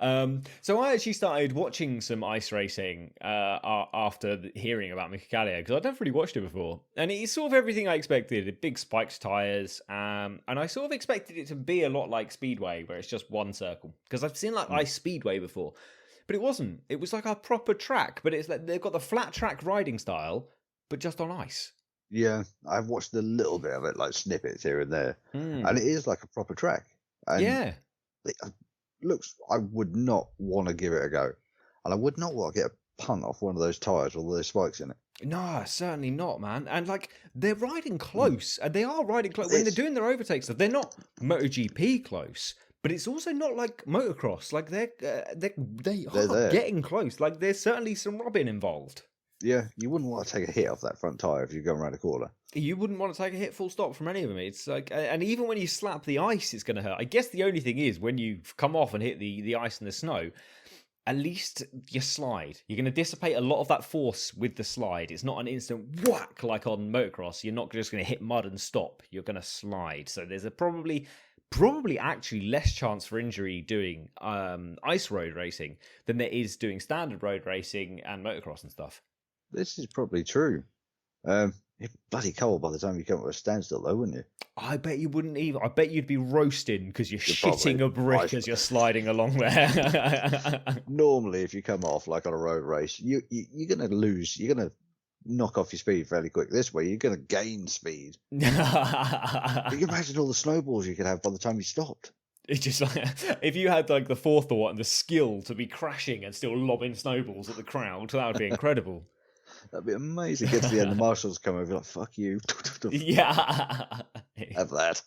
So I actually started watching some ice racing after hearing about Mick Caglio, because I'd never really watched it before, and it's sort of everything I expected. Big spiked tires, and I sort of expected it to be a lot like Speedway, where it's just one circle, because I've seen like ice Speedway before, but it wasn't. It was like a proper track, but it's like they've got the flat track riding style, but just on ice. Yeah, I've watched a little bit of it, like snippets here and there, and it is like a proper track. And yeah. I would not want to give it a go. And I would not want to get a punt off one of those tyres with all those spikes in it. No, certainly not, man. And like, they're riding close, and they are riding close. When they're doing their overtake stuff, they're not MotoGP close, but it's also not like motocross. Like, they are getting close. Like, there's certainly some rubbing involved. Yeah, you wouldn't want to take a hit off that front tyre if you're going around a corner. You wouldn't want to take a hit full stop from any of them. It's like, and even when you slap the ice, it's going to hurt. I guess the only thing is when you come off and hit the ice and the snow, at least you slide. You're going to dissipate a lot of that force with the slide. It's not an instant whack like on motocross. You're not just going to hit mud and stop. You're going to slide. So there's a probably actually less chance for injury doing ice road racing than there is doing standard road racing and motocross and stuff. This is probably true. You're bloody cold by the time you come to a standstill, though, wouldn't you? I bet you wouldn't even. I bet you'd be roasting because you're shitting a brick as you're sliding along there. Normally, if you come off like on a road race, you're going to lose. You're going to knock off your speed fairly quick. This way, you're going to gain speed. You can imagine all the snowballs you could have by the time you stopped. It's just like if you had like the forethought and the skill to be crashing and still lobbing snowballs at the crowd, that would be incredible. That'd be amazing. Get to the end, the marshals come over like, "Fuck you." Yeah, have that.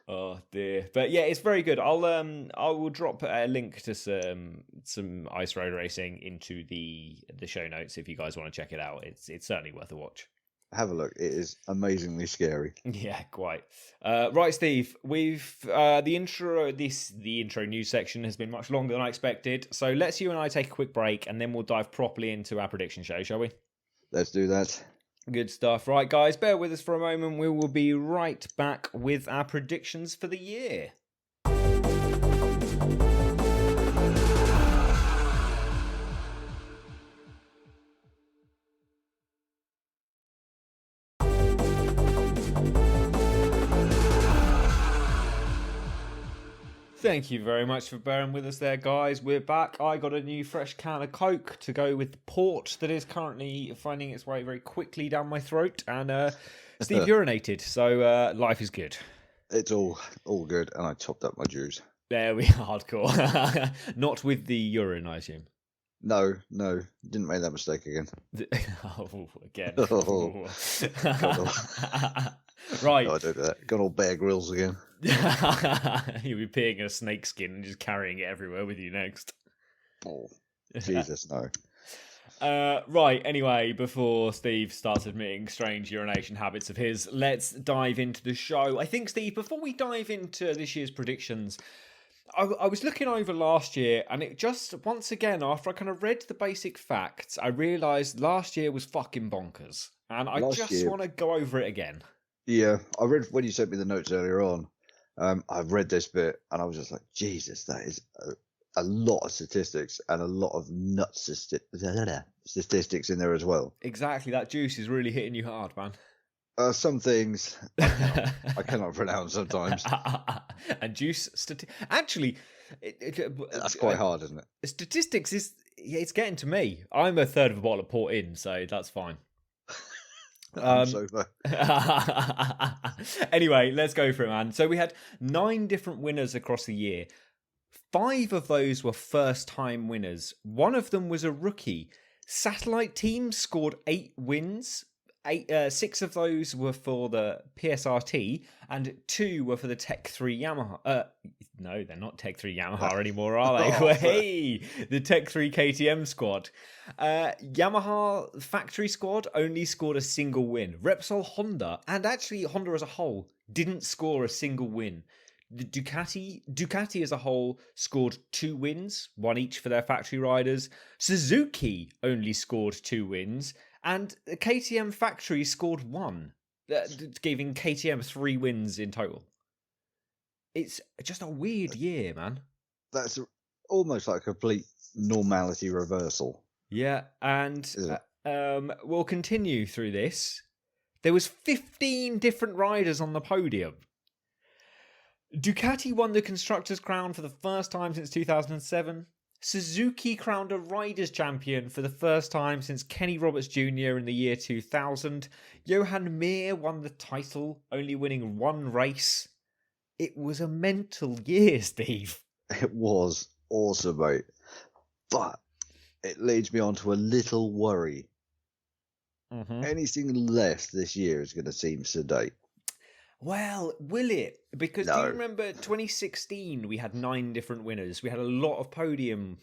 Oh dear, but yeah, it's very good. I will drop a link to some ice road racing into the show notes if you guys want to check it out. It's certainly worth a watch. Have a look. It is amazingly scary. Yeah, quite. Right, Steve. We've the intro news section has been much longer than I expected. So let's you and I take a quick break, and then we'll dive properly into our prediction show, shall we? Let's do that. Good stuff. Right, guys, bear with us for a moment. We will be right back with our predictions for the year. Thank you very much for bearing with us there, guys. We're back. I got a new fresh can of Coke to go with the port that is currently finding its way very quickly down my throat. And Steve urinated, so life is good. It's all good, and I topped up my juice. There we are, hardcore. Not with the urine, I assume. No, didn't make that mistake again. Oh, again. Oh. Right. No, I don't do that. Got all Bear Grylls again. You'll be peeing in a snake skin and just carrying it everywhere with you next. Oh, Jesus, no. Right, anyway, before Steve starts admitting strange urination habits of his, let's dive into the show. I think, Steve, before we dive into this year's predictions, I was looking over last year, and it just, once again, after I kind of read the basic facts, I realised last year was fucking bonkers. And I just want to go over it again. Yeah, I read when you sent me the notes earlier on. I've read this bit, and I was just like, Jesus, that is a lot of statistics and a lot of nuts statistics in there as well. Exactly, that juice is really hitting you hard, man. Some things I cannot pronounce sometimes. And juice, actually, that's quite hard, isn't it? Statistics it's getting to me. I'm a third of a bottle of port in, so that's fine. Anyway, let's go for it, man. So we had 9 different winners across the year. 5 of those were first-time winners. 1 of them was a rookie. Satellite teams scored 8 wins. 6 of those were for the PSRT, and 2 were for the Tech 3 Yamaha. No, they're not Tech 3 Yamaha anymore, are they? Hey, the Tech 3 KTM squad. Yamaha factory squad only scored a single win. Repsol Honda, and actually Honda as a whole, didn't score a single win. The Ducati as a whole scored 2 wins, 1 each for their factory riders. Suzuki only scored 2 wins. And the KTM factory scored 1, giving KTM 3 wins in total. It's just a weird year, man. That's almost like a complete normality reversal. Yeah, and we'll continue through this. There was 15 different riders on the podium. Ducati won the Constructors' Crown for the first time since 2007. Suzuki crowned a Riders' Champion for the first time since Kenny Roberts Jr. in the year 2000. Johan Mir won the title, only winning 1 race. It was a mental year, Steve. It was awesome, mate. But it leads me on to a little worry. Mm-hmm. Anything less this year is going to seem sedate. Well, will it? Because do you remember 2016? We had 9 different winners. We had a lot of podium,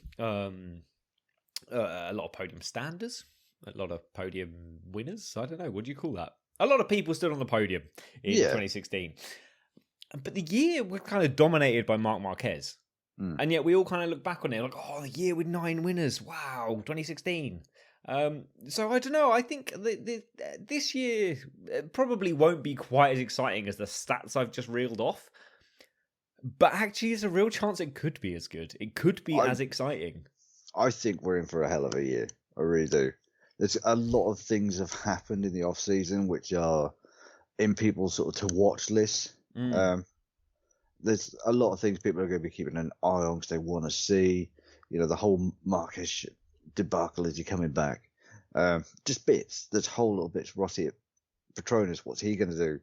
standers. A lot of podium winners. I don't know. What do you call that? A lot of people stood on the podium in 2016. But the year was kind of dominated by Marc Marquez. And yet we all kind of look back on it like, oh, the year with 9 winners. Wow, 2016. So I don't know. I think this year probably won't be quite as exciting as the stats I've just reeled off. But actually, there's a real chance it could be as good. It could be as exciting. I think we're in for a hell of a year. I really do. There's a lot of things have happened in the off season which are in people's sort of to watch lists. There's a lot of things people are going to be keeping an eye on because they want to see. You know, the whole Marquez debacle, is he coming back? Just bits. There's whole little bits. Rossi at Petronas, what's he going to do?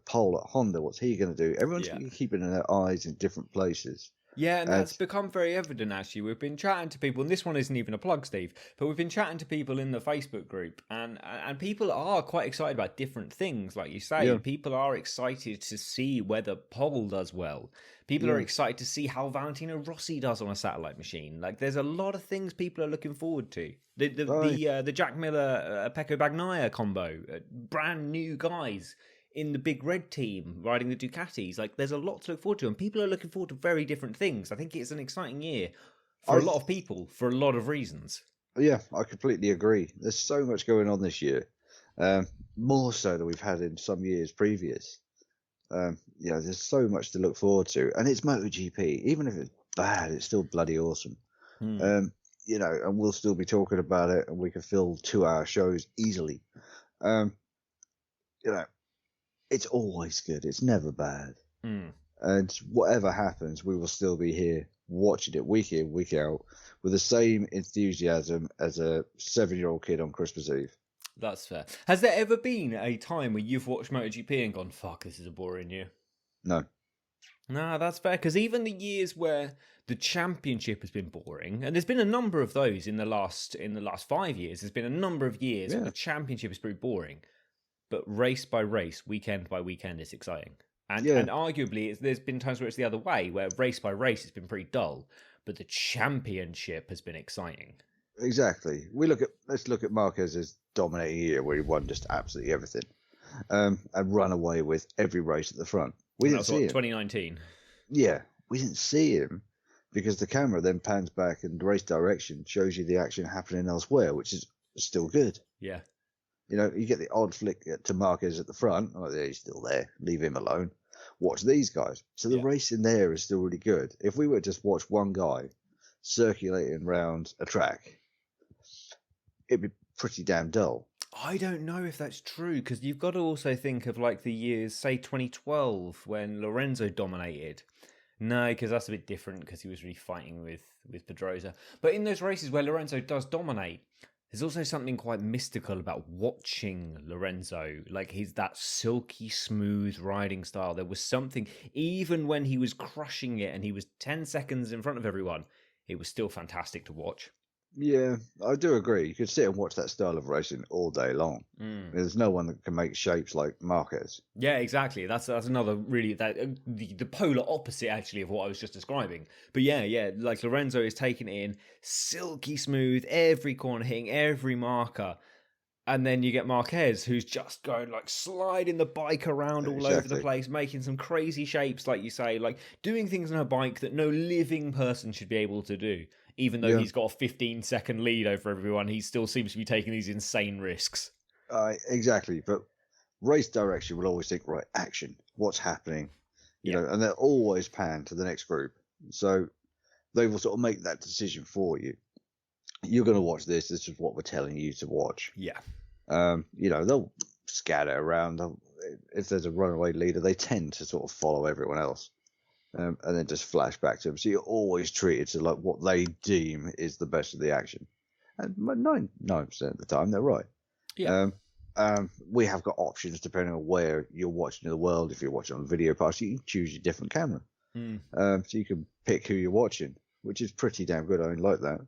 Pole at Honda, what's he going to do? Everyone's going to be keeping their eyes in different places. Yeah, and that's become very evident, actually. We've been chatting to people, and this one isn't even a plug, Steve, but we've been chatting to people in the Facebook group, and people are quite excited about different things, like you say. Yeah. People are excited to see whether Pole does well. People are excited to see how Valentino Rossi does on a satellite machine. Like, there's a lot of things people are looking forward to. The Jack Miller, Pecco Bagnaia combo, brand new guys in the big red team riding the Ducatis. Like, there's a lot to look forward to, and people are looking forward to very different things. I think it's an exciting year for a lot of people for a lot of reasons. Yeah, I completely agree. There's so much going on this year, more so than we've had in some years previous. There's so much to look forward to, and it's MotoGP. Even if it's bad, it's still bloody awesome. And we'll still be talking about it, and we can fill 2-hour shows easily. It's always good. It's never bad. And whatever happens, we will still be here watching it week in, week out with the same enthusiasm as a 7-year-old kid on Christmas Eve. That's fair. Has there ever been a time where you've watched MotoGP and gone, fuck, this is a boring year? No. No, that's fair, because even the years where the championship has been boring, and there's been a number of those in the last 5 years, there's been a number of years where the championship is pretty boring. But race by race, weekend by weekend, is exciting. And arguably, there's been times where it's the other way, where race by race it's been pretty dull. But the championship has been exciting. Exactly. Let's look at Marquez's dominating year, where he won just absolutely everything, and run away with every race at the front. We didn't see him. 2019. Yeah, we didn't see him because the camera then pans back and the race direction shows you the action happening elsewhere, which is still good. Yeah. You get the odd flick to Marquez at the front. Oh, yeah, he's still there. Leave him alone. Watch these guys. So the race in there is still really good. If we were to just watch one guy circulating around a track, it'd be pretty damn dull. I don't know if that's true, because you've got to also think of like the years, say 2012, when Lorenzo dominated. No, because that's a bit different, because he was really fighting with Pedrosa. But in those races where Lorenzo does dominate, there's also something quite mystical about watching Lorenzo, like that silky smooth riding style. There was something, even when he was crushing it and he was 10 seconds in front of everyone, it was still fantastic to watch. Yeah, I do agree. You could sit and watch that style of racing all day long. There's no one that can make shapes like Marquez. Yeah, exactly. That's another really the polar opposite actually of what I was just describing. But yeah, like Lorenzo is taking it in silky smooth, every corner hitting every marker. And then you get Marquez, who's just going like sliding the bike around all over the place, making some crazy shapes, like you say, like doing things on a bike that no living person should be able to do. Even though he's got a 15-second lead over everyone, he still seems to be taking these insane risks. Exactly. But race direction will always think, right, action, what's happening? You know, and they'll always pan to the next group. So they will sort of make that decision for you. You're going to watch this. This is what we're telling you to watch. Yeah. They'll scatter around. If there's a runaway leader, they tend to sort of follow everyone else. And then just flash back to them. So you're always treated to like what they deem is the best of the action. And 99% of the time, they're right. Yeah. We have got options depending on where you're watching in the world. If you're watching on video pass, you can choose your different camera. So you can pick who you're watching, which is pretty damn good. I like that.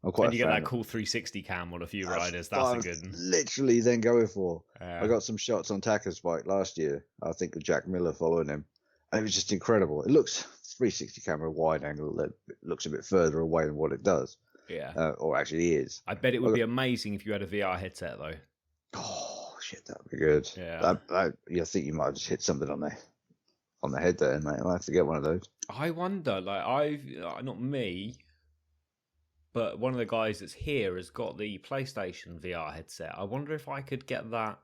I'm quite. And you get that cool 360 cam on a few riders. That's a good one. Literally then going for. I got some shots on Taka's bike last year. I think with Jack Miller following him. And it was just incredible. It looks 360 camera wide angle. It looks a bit further away than what it does. Yeah. Or actually is. I bet it would be amazing if you had a VR headset, though. Oh shit, that would be good. Yeah. I think you might have just hit something on the head there, mate. I'll have to get one of those. I wonder, like, not me, but one of the guys that's here has got the PlayStation VR headset. I wonder if I could get that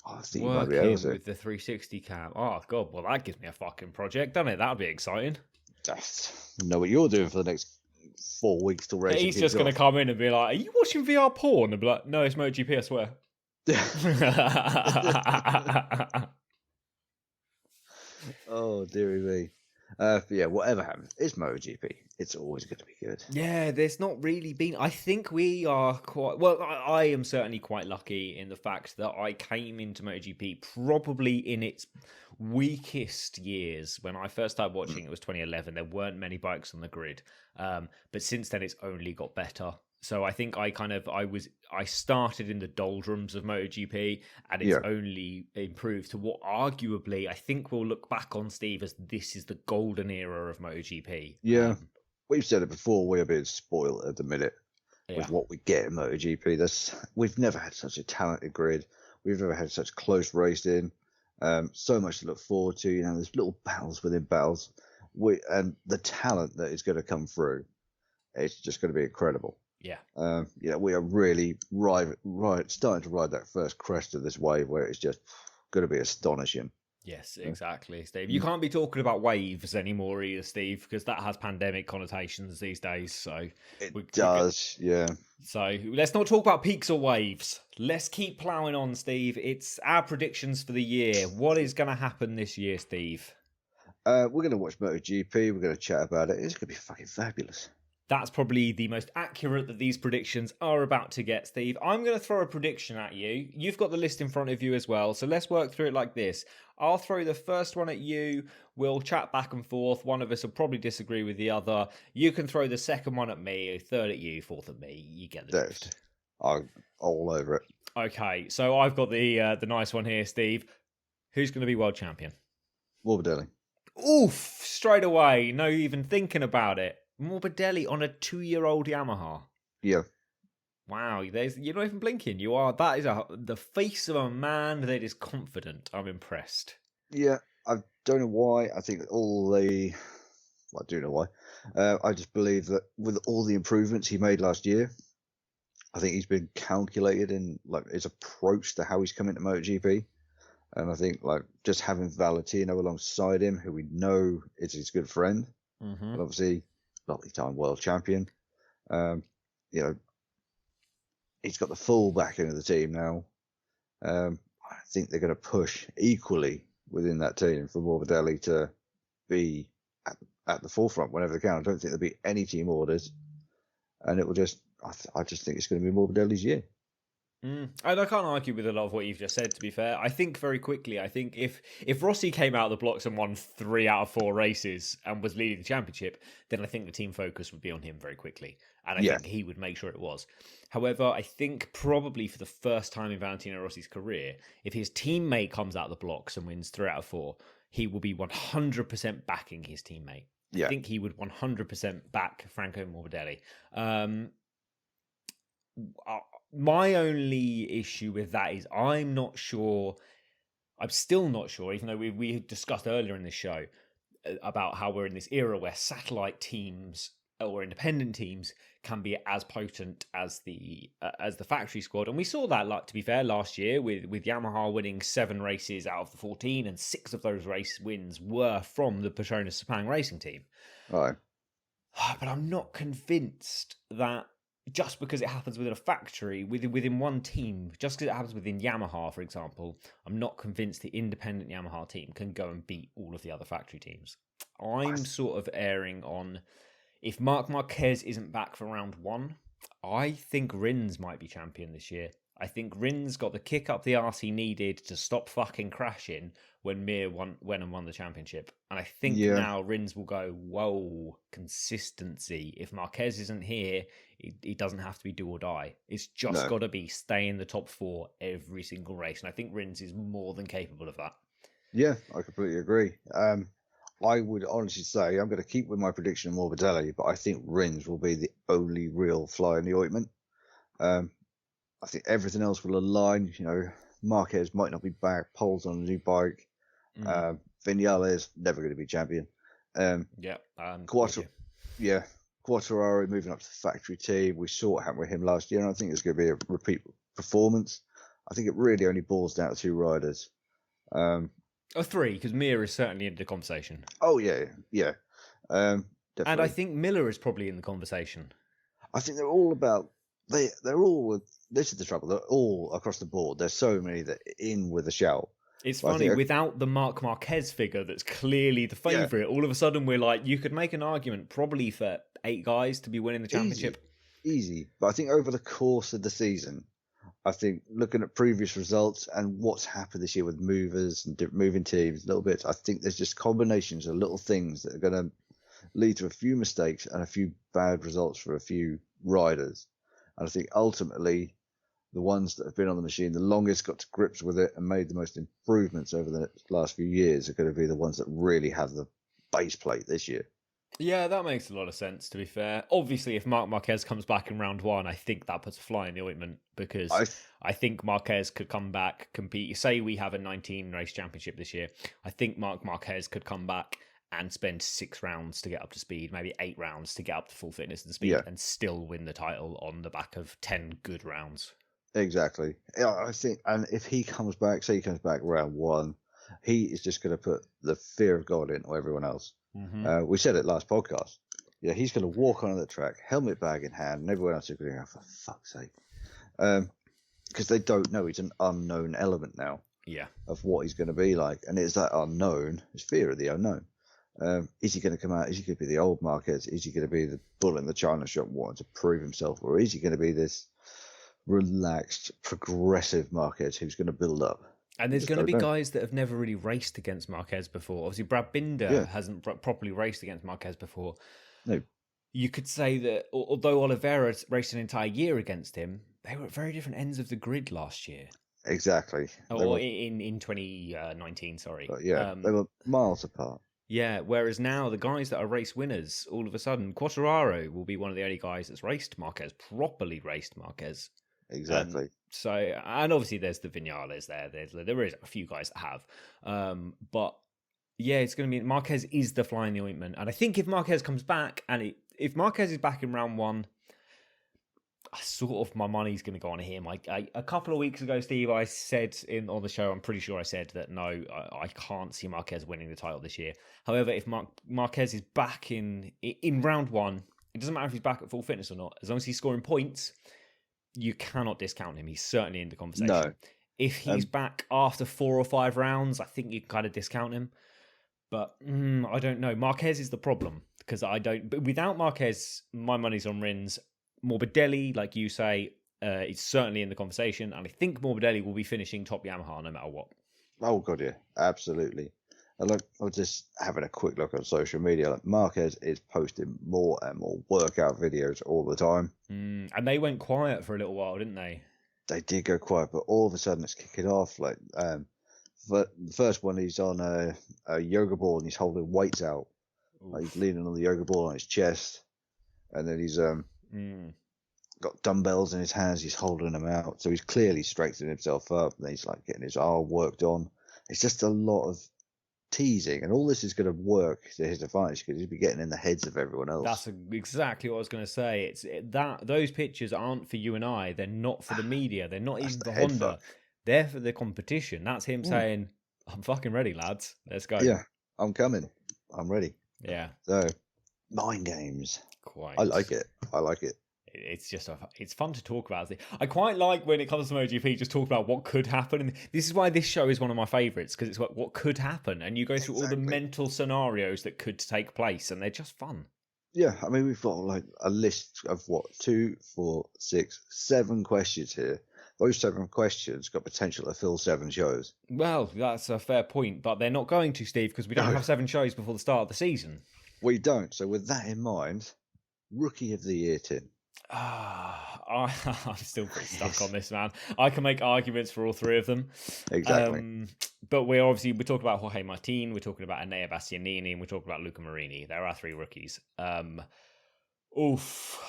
I think you might be able to. with the 360 cam. Oh, God, well, that gives me a fucking project, doesn't it? That would be exciting. Know what you're doing for the next 4 weeks till racing. He's just going to come in and be like, are you watching VR porn? And be like, no, it's MotoGP, I swear. Oh, dearie me. Yeah, whatever happens, it's MotoGP. It's always going to be good. Yeah, there's not really been. I think we are quite. Well, I am certainly quite lucky in the fact that I came into MotoGP probably in its weakest years. When I first started watching, it was 2011. There weren't many bikes on the grid, but since then it's only got better. So I think I started in the doldrums of MotoGP, and it's only improved to what arguably I think we'll look back on, Steve, as this is the golden era of MotoGP. Yeah, we've said it before. We're a bit spoiled at the minute with what we get in MotoGP. We've never had such a talented grid. We've never had such close racing. So much to look forward to. You know, there's little battles within battles. And the talent that is going to come through, it's just going to be incredible. Yeah. We are really starting to ride that first crest of this wave where it's just going to be astonishing. Yes, exactly, Steve. You can't be talking about waves anymore either, Steve, because that has pandemic connotations these days. So it does, yeah. So let's not talk about peaks or waves. Let's keep ploughing on, Steve. It's our predictions for the year. What is going to happen this year, Steve? We're going to watch MotoGP. We're going to chat about it. It's going to be fucking fabulous. That's probably the most accurate that these predictions are about to get, Steve. I'm going to throw a prediction at you. You've got the list in front of you as well, so let's work through it like this. I'll throw the first one at you. We'll chat back and forth. One of us will probably disagree with the other. You can throw the second one at me, third at you, fourth at me. You get the drift. I'm all over it. Okay, so I've got the nice one here, Steve. Who's going to be world champion? Morbidelli. Oof! Straight away. No even thinking about it. Morbidelli on a 2-year-old Yamaha. Yeah. Wow, you're not even blinking. You are. That is the face of a man that is confident. I'm impressed. Yeah, I don't know why. I think I do know why. I just believe that with all the improvements he made last year, I think he's been calculated in like his approach to how he's coming to MotoGP. And I think like just having Valentino alongside him, who we know is his good friend, and obviously multi-time world champion. He's got the full backing of the team now. I think they're going to push equally within that team for Morbidelli to be at the forefront whenever they can. I don't think there'll be any team orders, and it will just. I just think it's going to be Morbidelli's year. And I can't argue with a lot of what you've just said, to be fair. I think very quickly, if Rossi came out of the blocks and won 3 out of 4 races and was leading the championship, then I think the team focus would be on him very quickly. And I think he would make sure it was. However, I think probably for the first time in Valentino Rossi's career, if his teammate comes out of the blocks and wins 3 out of 4, he will be 100% backing his teammate. I think he would 100% back Franco Morbidelli. My only issue with that is I'm still not sure, even though we discussed earlier in this show about how we're in this era where satellite teams or independent teams can be as potent as the factory squad. And we saw that, like, to be fair, last year with Yamaha winning 7 races out of the 14, and 6 of those race wins were from the Petronas Sepang racing team. Right. But I'm not convinced that just because it happens within a factory, within one team, just because it happens within Yamaha, for example, I'm not convinced the independent Yamaha team can go and beat all of the other factory teams. I'm sort of erring on, if Marc Marquez isn't back for round 1, I think Rins might be champion this year. I think Rins got the kick up the arse he needed to stop fucking crashing when Mir went and won the championship. And I think now Rins will go, whoa, consistency. If Marquez isn't here, he doesn't have to be do or die. It's just got to be stay in the top 4 every single race. And I think Rins is more than capable of that. Yeah, I completely agree. I would honestly say I'm going to keep with my prediction of Morbidelli, but I think Rins will be the only real fly in the ointment. I think everything else will align. Marquez might not be back. Pole's on a new bike. Vinales never going to be champion. Quartararo moving up to the factory team. We saw what happened with him last year, and I think it's going to be a repeat performance. I think it really only boils down to 2 riders. Or 3, because Mir is certainly in the conversation. Oh, yeah. Definitely. And I think Miller is probably in the conversation. I think they're all about... They're all... This is the trouble. They're all across the board. There's so many that are in with a shout. It's funny, without the Marc Marquez figure that's clearly the favourite, all of a sudden we're like, you could make an argument probably for 8 guys to be winning the championship. Easy. But I think over the course of the season, I think looking at previous results and what's happened this year with movers and moving teams, little bits, I think there's just combinations of little things that are going to lead to a few mistakes and a few bad results for a few riders. And I think ultimately, the ones that have been on the machine the longest, got to grips with it and made the most improvements over the last few years are going to be the ones that really have the base plate this year. Yeah, that makes a lot of sense, to be fair. Obviously, if Marc Marquez comes back in round 1, I think that puts a fly in the ointment, because I think Marquez could come back, compete. Say we have a 19-race championship this year. I think Marc Marquez could come back and spend 6 rounds to get up to speed, maybe 8 rounds to get up to full fitness and speed, and still win the title on the back of 10 good rounds. Exactly. Yeah, I think, and if he comes back, say he comes back round 1, he is just going to put the fear of God into everyone else. We said it last podcast. Yeah, he's going to walk onto the track, helmet bag in hand, and everyone else is going to go, for fuck's sake. Because they don't know. He's an unknown element now of what he's going to be like. And it's that unknown, it's fear of the unknown. Is he going to come out? Is he going to be the old Marquez? Is he going to be the bull in the china shop wanting to prove himself? Or is he going to be this relaxed, progressive Marquez who's going to build up? And there's going to be guys that have never really raced against Marquez before. Obviously, Brad Binder hasn't properly raced against Marquez before. No. You could say that although Oliveira raced an entire year against him, they were at very different ends of the grid last year. Exactly. Or in 2019, sorry. But they were miles apart. Yeah, whereas now the guys that are race winners, all of a sudden, Quartararo will be one of the only guys that's properly raced Marquez. Exactly. And obviously there's the Vinales there. There is a few guys that have. But yeah, it's going to be, Marquez is the fly in the ointment. And I think if Marquez comes back, and if Marquez is back in round 1, my money's going to go on him. A couple of weeks ago, Steve, I said on the show, I'm pretty sure I said that no, I can't see Marquez winning the title this year. However, if Marquez is back in round 1, it doesn't matter if he's back at full fitness or not. As long as he's scoring points, you cannot discount him. He's certainly in the conversation. No. If he's back after 4 or 5 rounds, I think you can kind of discount him. But I don't know. Marquez is the problem, because but without Marquez, my money's on Rins. Morbidelli, like you say, is certainly in the conversation, and I think Morbidelli will be finishing top Yamaha no matter what. Oh god, yeah, absolutely. And look, I was just having a quick look on social media. Like, Marquez is posting more and more workout videos all the time. And they went quiet for a little while, didn't they? They did go quiet, but all of a sudden it's kicking off. Like, the first one, he's on a yoga ball and he's holding weights out. Like, he's leaning on the yoga ball on his chest, and then he's got dumbbells in his hands. He's holding them out, so he's clearly strengthening himself up. And he's like getting his arm worked on. It's just a lot of teasing, and all this is going to work to his advantage because he'll be getting in the heads of everyone else. That's exactly what I was going to say. Those pictures aren't for you and I. They're not for the media. They're not even for Honda. They're for the competition. That's him saying, "I'm fucking ready, lads. Let's go." Yeah, I'm coming. I'm ready. Yeah. So, mind games. Quite. I like it. It's just it's fun to talk about. I quite like when it comes to MotoGP, just talk about what could happen. And this is why this show is one of my favourites, because it's what could happen, and you go through all the mental scenarios that could take place, and they're just fun. Yeah, I mean, we've got like a list of 2, 4, 6, 7 questions here. Those 7 questions got potential to fill 7 shows. Well, that's a fair point, but they're not going to, Steve, because we don't have 7 shows before the start of the season. We don't. So with that in mind, Rookie of the Year, Tim. I'm still pretty stuck on this, man. I can make arguments for all three of them. Exactly. But we're talking about Jorge Martin, we're talking about Enea Bastianini, and we're talking about Luca Marini. There are three rookies. Oof.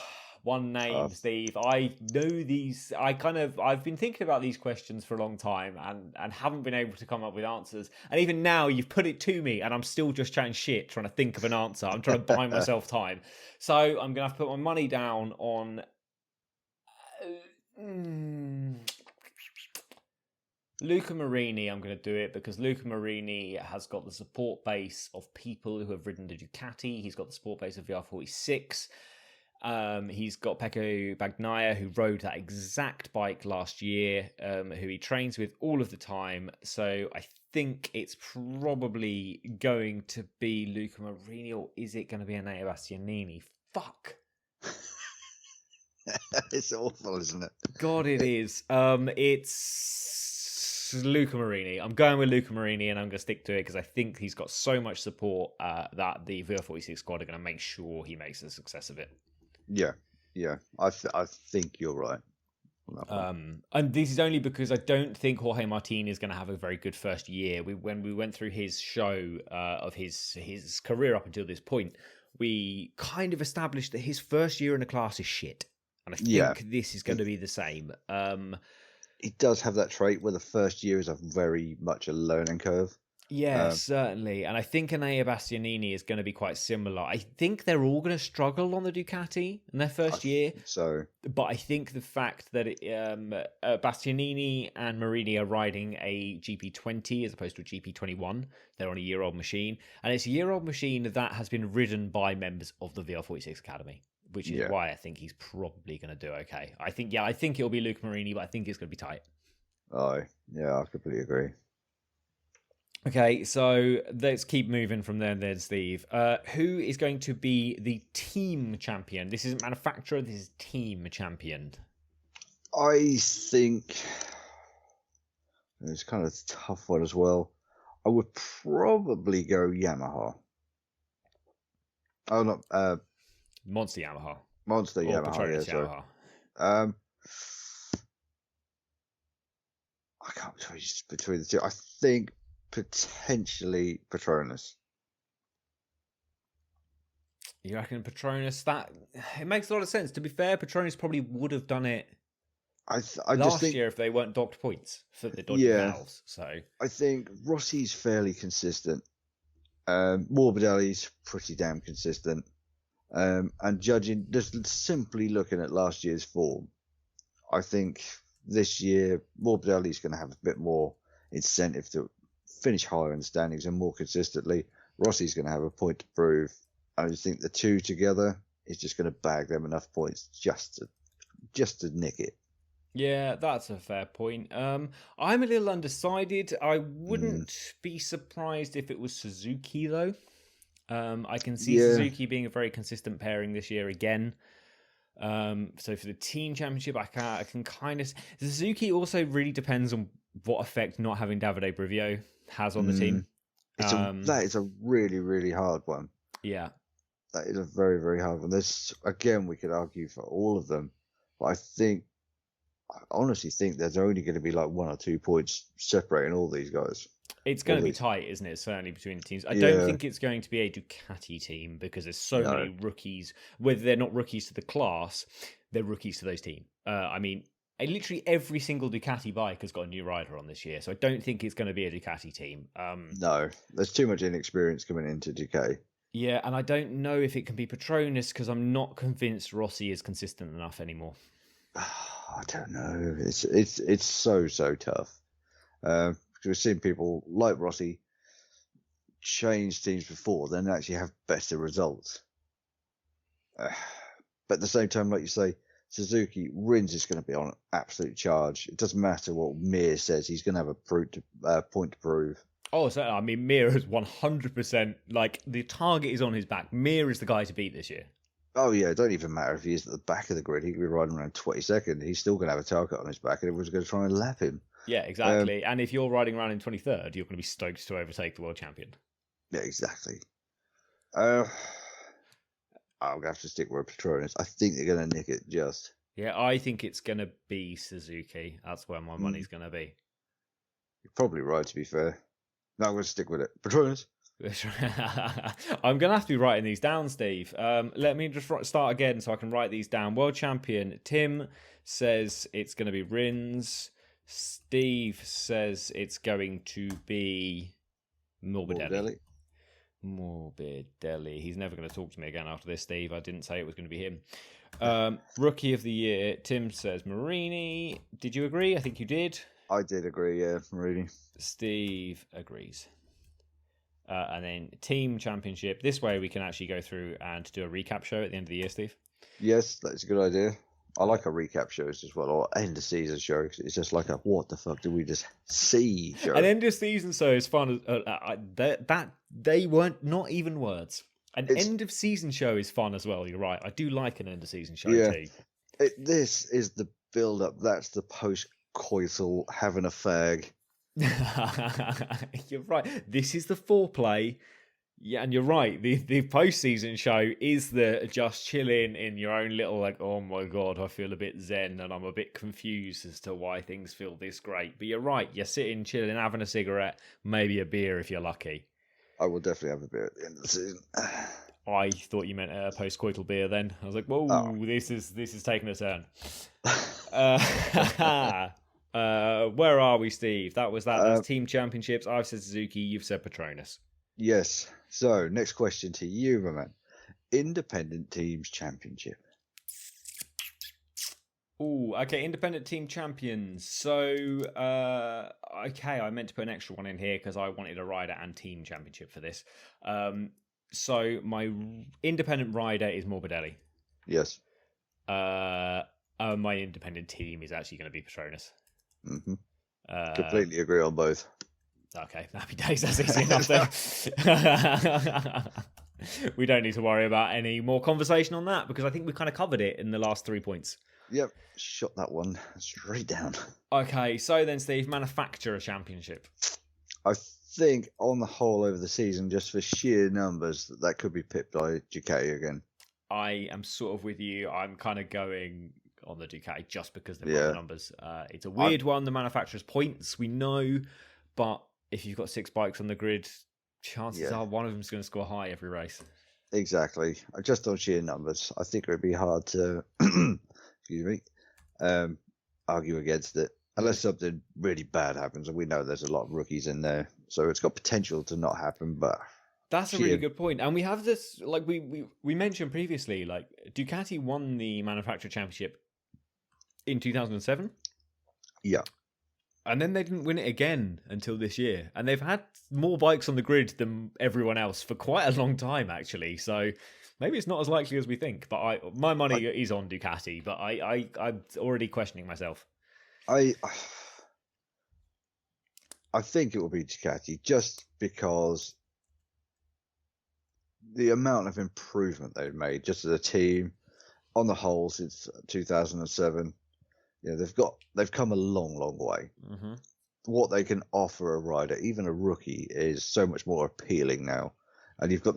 One name, Tough. Steve. I know these. I've been thinking about these questions for a long time and haven't been able to come up with answers. And even now, you've put it to me, and I'm still just chatting shit, trying to think of an answer. I'm trying to buy myself time. So I'm gonna have to put my money down on Luca Marini. I'm going to do it because Luca Marini has got the support base of people who have ridden the Ducati. He's got the support base of VR46. He's got Pecco Bagnaia, who rode that exact bike last year, who he trains with all of the time. So I think it's probably going to be Luca Marini, or is it going to be Enea Bastianini? Fuck. It's awful, isn't it? God, it is. It's Luca Marini. I'm going with Luca Marini, and I'm going to stick to it because I think he's got so much support that the VR46 squad are going to make sure he makes a success of it. Yeah. I think you're right. And this is only because I don't think Jorge Martin is going to have a very good first year. When we went through his show of his career up until this point, we kind of established that his first year in the class is shit. And I think this is going to be the same. He does have that trait where the first year is a very much a learning curve. Yeah, certainly. And I think Enea Bastianini is going to be quite similar. I think they're all going to struggle on the Ducati in their first year. So, but I think the fact that Bastianini and Marini are riding a GP20 as opposed to a GP21, they're on a year-old machine. And it's a year-old machine that has been ridden by members of the VR46 Academy, which is why I think he's probably going to do okay. I think it'll be Luca Marini, but I think it's going to be tight. Oh, yeah, I completely agree. Okay, so let's keep moving from there then, Steve. Who is going to be the team champion? This isn't manufacturer, this is team champion. I think it's kind of a tough one as well. I would probably go Yamaha. Oh, no, Monster Yamaha. Monster or Yamaha, Petronas yeah, Yamaha. I can't choose between the two. I think potentially Petronas. You reckon Petronas? That it makes a lot of sense. To be fair, Petronas probably would have done it last year if they weren't docked points for the dodgy valves. So I think Rossi's fairly consistent. Morbidelli's pretty damn consistent. And judging, just simply looking at last year's form, I think this year Morbidelli's going to have a bit more incentive to finish higher in the standings and more consistently. Rossi's going to have a point to prove. I just think the two together is just going to bag them enough points just to nick it. Yeah, that's a fair point. I'm a little undecided. I wouldn't be surprised if it was Suzuki though. I can see Suzuki being a very consistent pairing this year again. So for the team championship, I can kind of... Suzuki also really depends on what effect not having Davide Brivio has on the team. That is a really, really hard one. Yeah. That is a very, very hard one. There's, again, we could argue for all of them, but I honestly think there's only going to be like 1 or 2 points separating all these guys. It's going to be tight, isn't it? Certainly between the teams. I don't think it's going to be a Ducati team because there's so many rookies. Whether they're not rookies to the class, they're rookies to those teams. I mean, literally every single Ducati bike has got a new rider on this year, so I don't think it's going to be a Ducati team. No, there's too much inexperience coming into Ducati. Yeah, and I don't know if it can be Petronas because I'm not convinced Rossi is consistent enough anymore. I don't know. It's so tough. Because we've seen people like Rossi change teams before, then actually have better results. But at the same time, like you say, Suzuki, Rins is going to be on an absolute charge. It doesn't matter what Mir says; he's going to have a point to prove. Oh, so I mean, Mir is 100%. Like the target is on his back. Mir is the guy to beat this year. Oh yeah, it don't even matter if he is at the back of the grid. He could be riding around 22nd. He's still going to have a target on his back, and everyone's going to try and lap him. Yeah, exactly. And if you're riding around in 23rd, you're going to be stoked to overtake the world champion. Yeah, exactly. I'm going to have to stick with Petronas. I think they're going to nick it just. Yeah, I think it's going to be Suzuki. That's where my money's going to be. You're probably right, to be fair. No, I'm going to stick with it. Petronas. I'm going to have to be writing these down, Steve. Let me just start again so I can write these down. World champion Tim says it's going to be Rins. Steve says it's going to be Morbidelli. Morbidelli. He's never going to talk to me again after this, Steve. I didn't say it was going to be him. Rookie of the year, Tim says Marini. Did you agree? I think you did. I did agree, yeah, Marini. Steve agrees. And then team championship. This way we can actually go through and do a recap show at the end of the year, Steve. Yes, that's a good idea. I like a recap shows as well, or end of season show. It's just like a what the fuck did we just see show. An end of season show is fun. That they weren't not even words. End of season show is fun as well. You're right. I do like an end of season show too. This is the build up. That's the post coital having a fag. You're right. This is the foreplay. Yeah, and you're right. The post-season show is the just chilling in your own little, like, oh my God, I feel a bit zen and I'm a bit confused as to why things feel this great. But you're right. You're sitting, chilling, having a cigarette, maybe a beer if you're lucky. I will definitely have a beer at the end of the season. I thought you meant a post-coital beer then. I was like, whoa, this is taking a turn. Where are we, Steve? That was that. That's team championships. I've said Suzuki. You've said Petronas. Yes. So, next question to you, my man. Independent Teams Championship. Oh, okay. Independent Team Champions. So, okay, I meant to put an extra one in here because I wanted a rider and team championship for this. So, my independent rider is Morbidelli. Yes. My independent team is actually going to be Petronas. Mm-hmm. Completely agree on both. Okay, happy days. That's easy enough then. We don't need to worry about any more conversation on that because I think we kind of covered it in the last 3 points. Yep, shot that one straight down. Okay, so then, Steve, manufacturer championship. I think on the whole over the season, just for sheer numbers, that could be pipped by Ducati again. I am sort of with you. I'm kind of going on the Ducati just because they've got the numbers. It's a weird one, the manufacturer's points, we know, but if you've got 6 bikes on the grid, chances are one of them's going to score high every race. Exactly. Just on sheer numbers, I think it would be hard to, excuse me, argue against it unless something really bad happens, and we know there's a lot of rookies in there, so it's got potential to not happen. But that's a really good point, and we have this, like we mentioned previously, like Ducati won the manufacturer championship in 2007. Yeah. And then they didn't win it again until this year. And they've had more bikes on the grid than everyone else for quite a long time, actually. So maybe it's not as likely as we think. But my money is on Ducati, but I'm already questioning myself. I think it will be Ducati just because the amount of improvement they've made just as a team on the whole since 2007. You know, they've come a long way. Mm-hmm. What they can offer a rider, even a rookie, is so much more appealing now. And you've got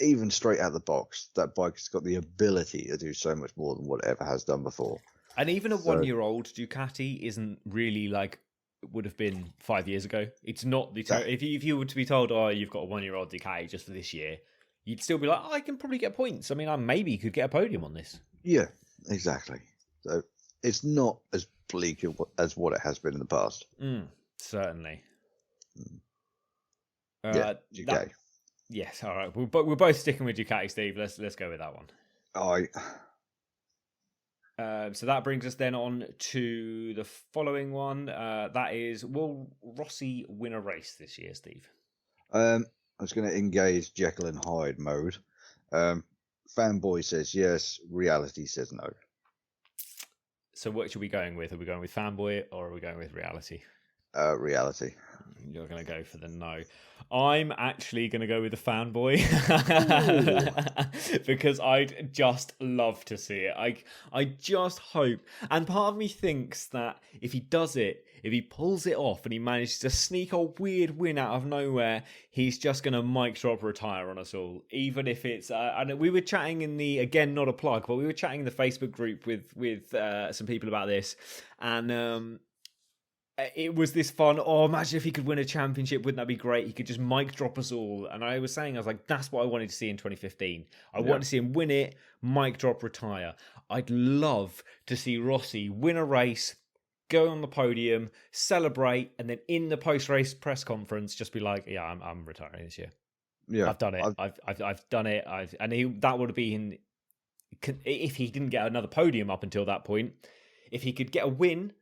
even straight out of the box, that bike's got the ability to do so much more than what it ever has done before. And even a 1-year-old Ducati isn't really like it would have been 5 years ago. It's not the if you were to be told, oh, you've got a 1-year-old Ducati just for this year, you'd still be like, oh, I can probably get points. I mean, I maybe could get a podium on this. Yeah, exactly. So it's not as bleak as what it has been in the past. Certainly. Ducati. Yes, all right. We're both sticking with Ducati, Steve. Let's go with that one. So that brings us then on to the following one. That is, will Rossi win a race this year, Steve? I was going to engage Jekyll and Hyde mode. Fanboy says yes. Reality says no. So what should we be going with? Are we going with fanboy or are we going with reality? Reality. You're going to go for the no. I'm actually going to go with the fanboy because I'd just love to see it. I just hope. And part of me thinks that if he does it, if he pulls it off and he manages to sneak a weird win out of nowhere, he's just going to mic drop retire on us all. Even if it's, and we were chatting in the, again, not a plug, but we were chatting in the Facebook group with some people about this, and it was this fun, imagine if he could win a championship, wouldn't that be great? He could just mic drop us all. And I was like, that's what I wanted to see in 2015. I wanted to see him win it, mic drop, retire. I'd love to see Rossi win a race, go on the podium, celebrate, and then in the post-race press conference, just be like, yeah, I'm retiring this year. Yeah, I've done it. I've done it. That would have been, if he didn't get another podium up until that point, if he could get a win,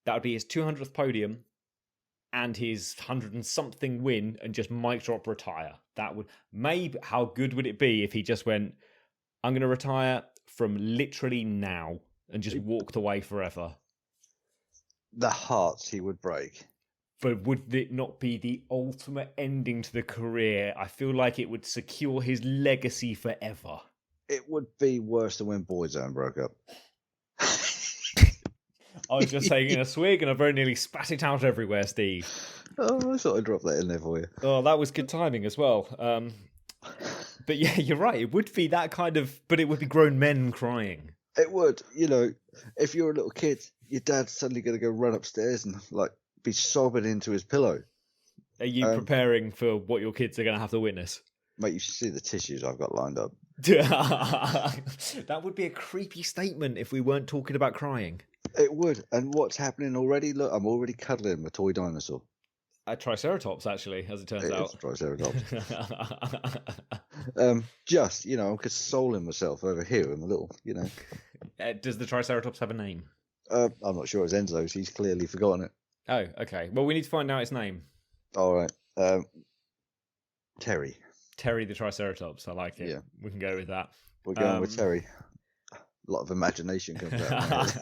that would be his 200th podium and his 100 and something win, and just mic drop retire. That would, maybe, how good would it be if he just went, I'm going to retire from literally now, and just walked away forever? The hearts he would break. But would it not be the ultimate ending to the career? I feel like it would secure his legacy forever. It would be worse than when Boyzone broke up. I was just taking a swig and I very nearly spat it out everywhere, Steve. Oh, I thought I'd drop that in there for you. Oh, that was good timing as well. But yeah, you're right. It would be that kind of, but it would be grown men crying. It would. You know, if you're a little kid, your dad's suddenly going to go run upstairs and like be sobbing into his pillow. Are you preparing for what your kids are going to have to witness? Mate, you should see the tissues I've got lined up. That would be a creepy statement if we weren't talking about crying. It would. And what's happening already? Look, I'm already cuddling my toy dinosaur. A Triceratops, actually, as it turns out. It's a Triceratops. Just, you know, I'm consoling myself over here in a little, you know. Does the Triceratops have a name? I'm not sure it's Enzo's. He's clearly forgotten it. Oh, okay. Well, we need to find out its name. All right. Terry. Terry the Triceratops. I like it. Yeah. We can go with that. We're going with Terry. A lot of imagination comes out.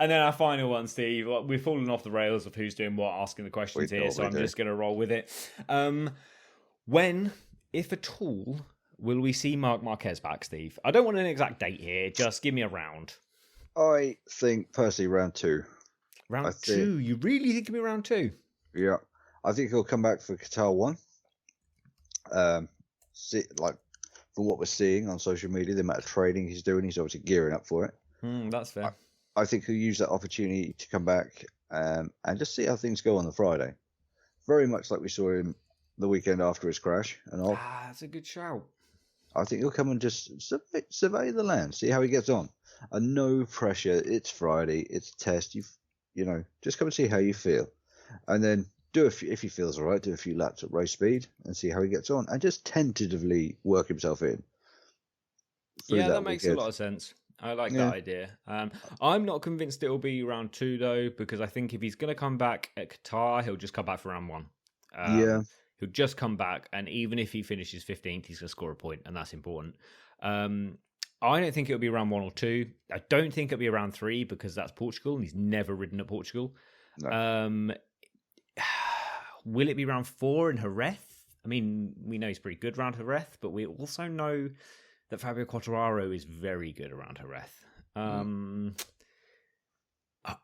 And then our final one, Steve. We've fallen off the rails of who's doing what, asking the questions here, so I'm just going to roll with it. When, if at all, will we see Marc Marquez back, Steve? I don't want an exact date here. Just give me a round. I think, personally, round 2. Round 2? You really think it'll be round 2? Yeah. I think he'll come back for Qatar 1. Like, from what we're seeing on social media, the amount of training he's doing, he's obviously gearing up for it. That's fair. I think he'll use that opportunity to come back and just see how things go on the Friday. Very much like we saw him the weekend after his crash and all. That's a good shout. I think he'll come and just survey the land, see how he gets on. And no pressure. It's Friday. It's a test. You know, just come and see how you feel. And then if he feels all right, do a few laps at race speed and see how he gets on. And just tentatively work himself in. Yeah, that makes a lot of sense. I like that idea. I'm not convinced it will be round 2, though, because I think if he's going to come back at Qatar, he'll just come back for round 1. He'll just come back, and even if he finishes 15th, he's going to score a point, and that's important. I don't think it'll be round 1 or 2. I don't think it'll be around 3, because that's Portugal, and he's never ridden at Portugal. No. Will it be round 4 in Jerez? I mean, we know he's pretty good around Jerez, but we also know that Fabio Quartararo is very good around Jerez.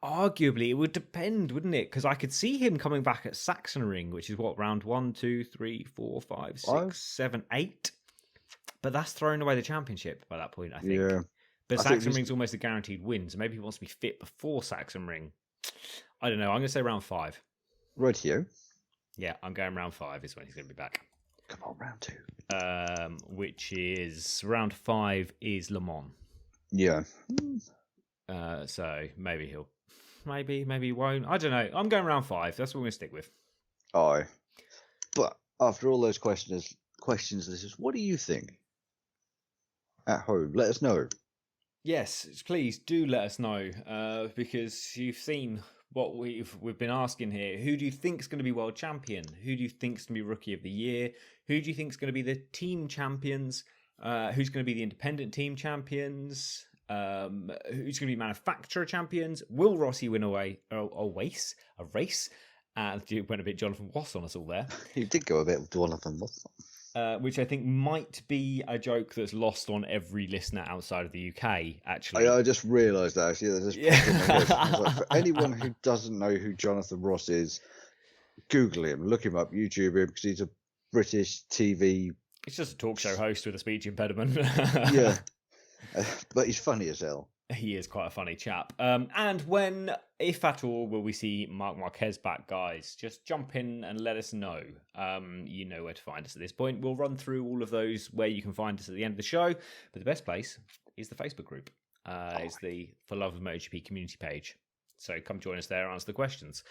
Arguably, it would depend, wouldn't it? Because I could see him coming back at Sachsenring, which is what, round 1, 2, 3, 4, 5, 6, 7, 8. But that's throwing away the championship by that point, I think. Yeah. But Sachsenring's almost a guaranteed win, so maybe he wants to be fit before Sachsenring. I don't know. I'm going to say round 5. Rightio. Yeah, I'm going round 5 is when he's going to be back. Come on, round 2. Which is round 5 is Le Mans. Yeah. So maybe he'll, maybe he won't. I don't know. I'm going round 5. That's what we're going to stick with. Aye. But after all those questions, what do you think? At home, let us know. Yes, please do let us know, because you've seen what we've been asking here. Who do you think is going to be world champion? Who do you think is going to be rookie of the year? Who do you think is going to be the team champions? Who's going to be the independent team champions? Who's going to be manufacturer champions? Will Rossi win a race? You went a bit Jonathan Wass on us all there. You did go a bit Jonathan Wass. which I think might be a joke that's lost on every listener outside of the UK, actually. I just realised that, actually. That just popped in my head. I was like, for anyone who doesn't know who Jonathan Ross is, Google him, look him up, YouTube him, because he's a British TV... He's just a talk show host with a speech impediment. Yeah. But he's funny as hell. He is quite a funny chap. And when, if at all, will we see Marc Marquez back, guys? Just jump in and let us know. You know where to find us at this point. We'll run through all of those where you can find us at the end of the show. But the best place is the Facebook group. It's the For Love of MotoGP community page. So come join us there, answer the questions.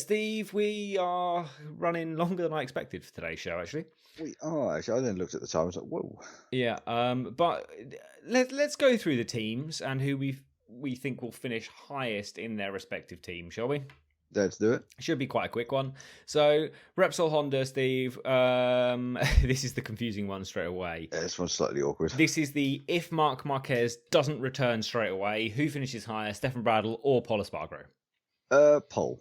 Steve, we are running longer than I expected for today's show, actually. We are, actually. I then looked at the time. I was like, whoa. Yeah, but let's go through the teams and who we think will finish highest in their respective team, shall we? Let's do it. Should be quite a quick one. So, Repsol Honda, Steve. This is the confusing one straight away. Yeah, this one's slightly awkward. This is the if Marc Marquez doesn't return straight away, who finishes higher, Stefan Bradl or Pol Espargaro? Pol.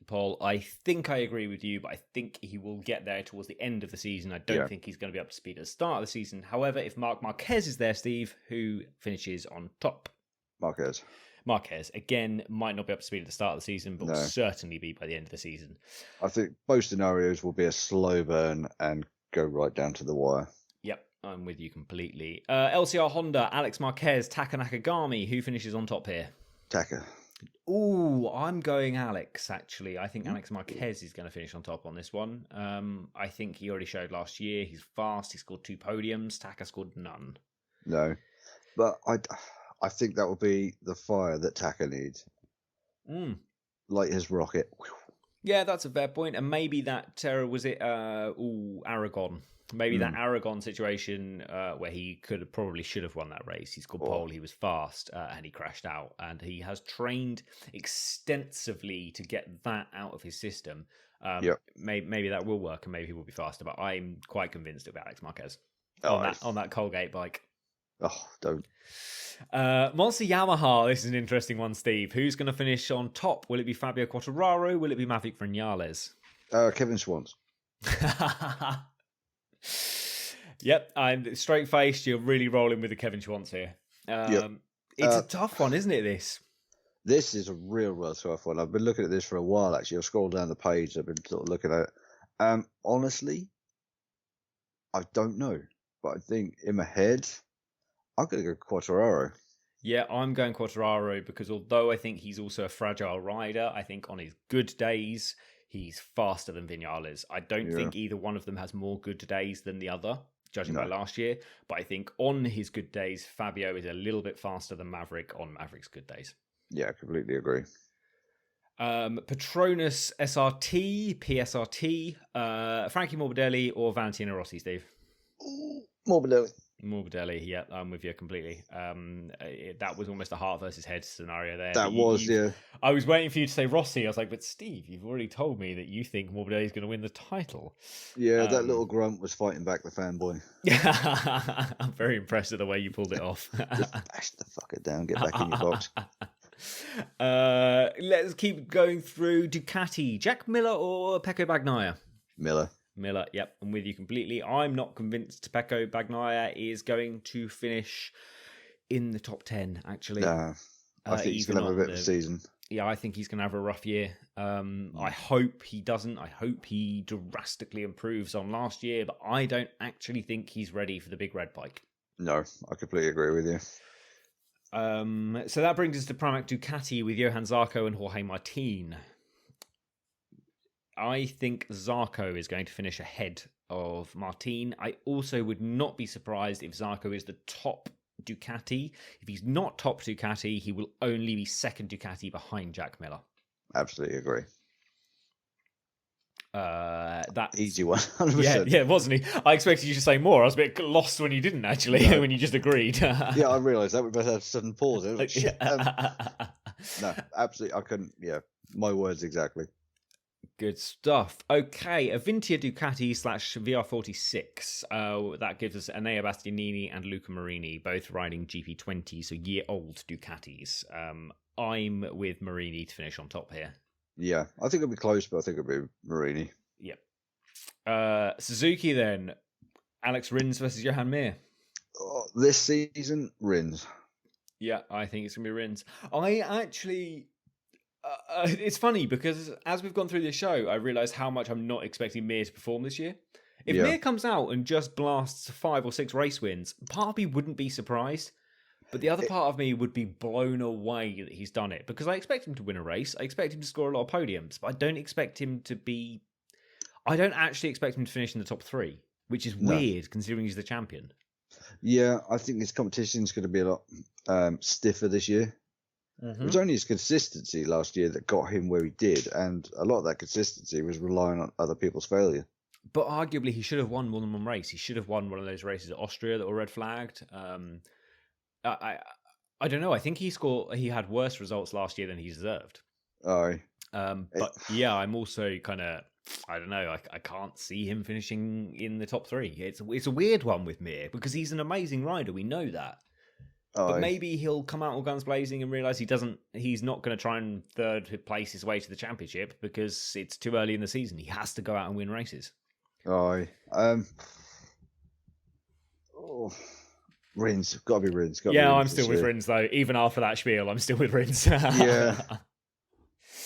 Paul, I think I agree with you, but I think he will get there towards the end of the season. I don't think he's going to be up to speed at the start of the season. However, if Marc Marquez is there, Steve, who finishes on top? Marquez, again, might not be up to speed at the start of the season, but will certainly be by the end of the season. I think both scenarios will be a slow burn and go right down to the wire. Yep, I'm with you completely. LCR Honda, Alex Marquez, Taka Nakagami, who finishes on top here? Taka. Ooh, I'm going Alex, actually. I think Alex Marquez is going to finish on top on this one. I think he already showed last year. He's fast. He scored 2 podiums. Taka scored none. No. But I think that will be the fire that Taka needs. Like his rocket. Yeah, that's a fair point. And maybe that, was it, Aragon. Maybe that Aragon situation where he probably should have won that race. He scored pole, he was fast, and he crashed out. And he has trained extensively to get that out of his system. Maybe that will work, and maybe he will be faster. But I'm quite convinced of Alex Marquez on that Colgate bike. Oh, don't. Monster Yamaha, this is an interesting one, Steve. Who's going to finish on top? Will it be Fabio Quartararo? Will it be Maverick Vinales? Kevin Swans. Yep, I'm straight faced. You're really rolling with the Kevin Schwantz here. It's a tough one, isn't it? This is a real tough one. I've been looking at this for a while, actually. I've scrolled down the page. I've been sort of looking at it. Honestly, I don't know. But I think in my head, I'm going to go Quartararo. Yeah, I'm going Quartararo because although I think he's also a fragile rider, I think on his good days, he's faster than Vinales. I don't think either one of them has more good days than the other, judging by last year. But I think on his good days, Fabio is a little bit faster than Maverick on Maverick's good days. Yeah, I completely agree. Petronas SRT, PSRT, Frankie Morbidelli or Valentino Rossi, Steve? Morbidelli, yeah, I'm with you completely. That was almost a heart versus head scenario there. That was. I was waiting for you to say Rossi. I was like, but Steve, you've already told me that you think Morbidelli is going to win the title. Yeah, that little grunt was fighting back the fanboy. I'm very impressed with the way you pulled it off. Just bash the fucker down, get back in your box. Let's keep going through Ducati. Jack Miller or Pecco Bagnaia? Miller, yep, I'm with you completely. I'm not convinced Pecco Bagnaia is going to finish in the top 10, actually. I think he's going to have a bit of a season. Yeah, I think he's going to have a rough year. I hope he doesn't. I hope he drastically improves on last year, but I don't actually think he's ready for the big red bike. No, I completely agree with you. So that brings us to Pramac Ducati with Johan Zarco and Jorge Martin. I think Zarco is going to finish ahead of Martin. I also would not be surprised if Zarco is the top Ducati. If he's not top Ducati, he will only be second Ducati behind Jack Miller. Absolutely agree. That's easy one. 100%. Yeah, wasn't he? I expected you to say more. I was a bit lost when you didn't actually, when you just agreed. Yeah, I realised that. We better have a sudden pause. Like, shit. No, absolutely. I couldn't. Yeah, my words exactly. Good stuff. Okay, Avintia Ducati / VR46. That gives us Enea Bastianini and Luca Marini, both riding GP20, so year-old Ducatis. I'm with Marini to finish on top here. Yeah, I think it'll be close, but I think it'll be Marini. Yep. Suzuki then. Alex Rins versus Johan Mir. Oh, this season, Rins. Yeah, I think it's going to be Rins. I actually... it's funny because as we've gone through this show, I realised how much I'm not expecting Mir to perform this year. If Mir comes out and just blasts 5 or 6 race wins, part of me wouldn't be surprised. But the other part of me would be blown away that he's done it. Because I expect him to win a race. I expect him to score a lot of podiums. But I don't expect him to be... I don't actually expect him to finish in the top 3. Which is weird, considering he's the champion. Yeah, I think this competition is going to be a lot stiffer this year. It was only his consistency last year that got him where he did, and a lot of that consistency was relying on other people's failure. But arguably, he should have won more than one race. He should have won one of those races at Austria that were red flagged. I don't know. I think he had worse results last year than he deserved. Aye. But yeah, I'm also kind of... I don't know. I can't see him finishing in the top 3. It's a weird one with Mir because he's an amazing rider. We know that. But maybe he'll come out all guns blazing and realise he's not going to try and third place his way to the championship because it's too early in the season. He has to go out and win races. Aye. Rins. Got to be Rins. Yeah, I'm still with Rins though. Even after that spiel, I'm still with Rins. Yeah.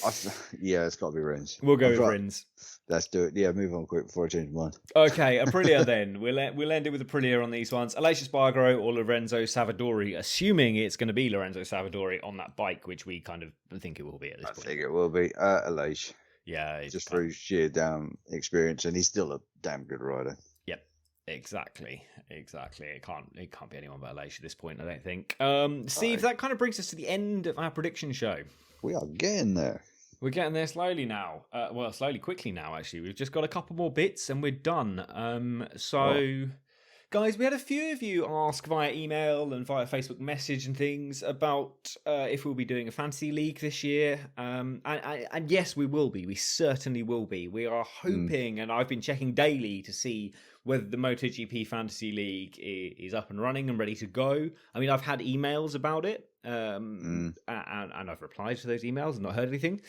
It's got to be Rins. We'll go with Rins. Let's do it. Yeah, move on quick before I change my mind. Okay, Aprilia then. We'll end it with Aprilia on these ones. Aleix Spargaro or Lorenzo Savadori, assuming it's going to be Lorenzo Savadori on that bike, which we kind of think it will be at this point. I think it will be. Aleix. Yeah. Just through sheer damn experience, and he's still a damn good rider. Yep, exactly. It can't be anyone but Aleix at this point, I don't think. Steve, that kind of brings us to the end of our prediction show. We are getting there. We're getting there slowly now. Quickly now, actually. We've just got a couple more bits and we're done. Guys, we had a few of you ask via email and via Facebook message and things about if we'll be doing a fantasy league this year. And yes, we will be. We certainly will be. We are hoping, and I've been checking daily to see whether the MotoGP Fantasy League is up and running and ready to go. I mean, I've had emails about it, and I've replied to those emails and not heard anything.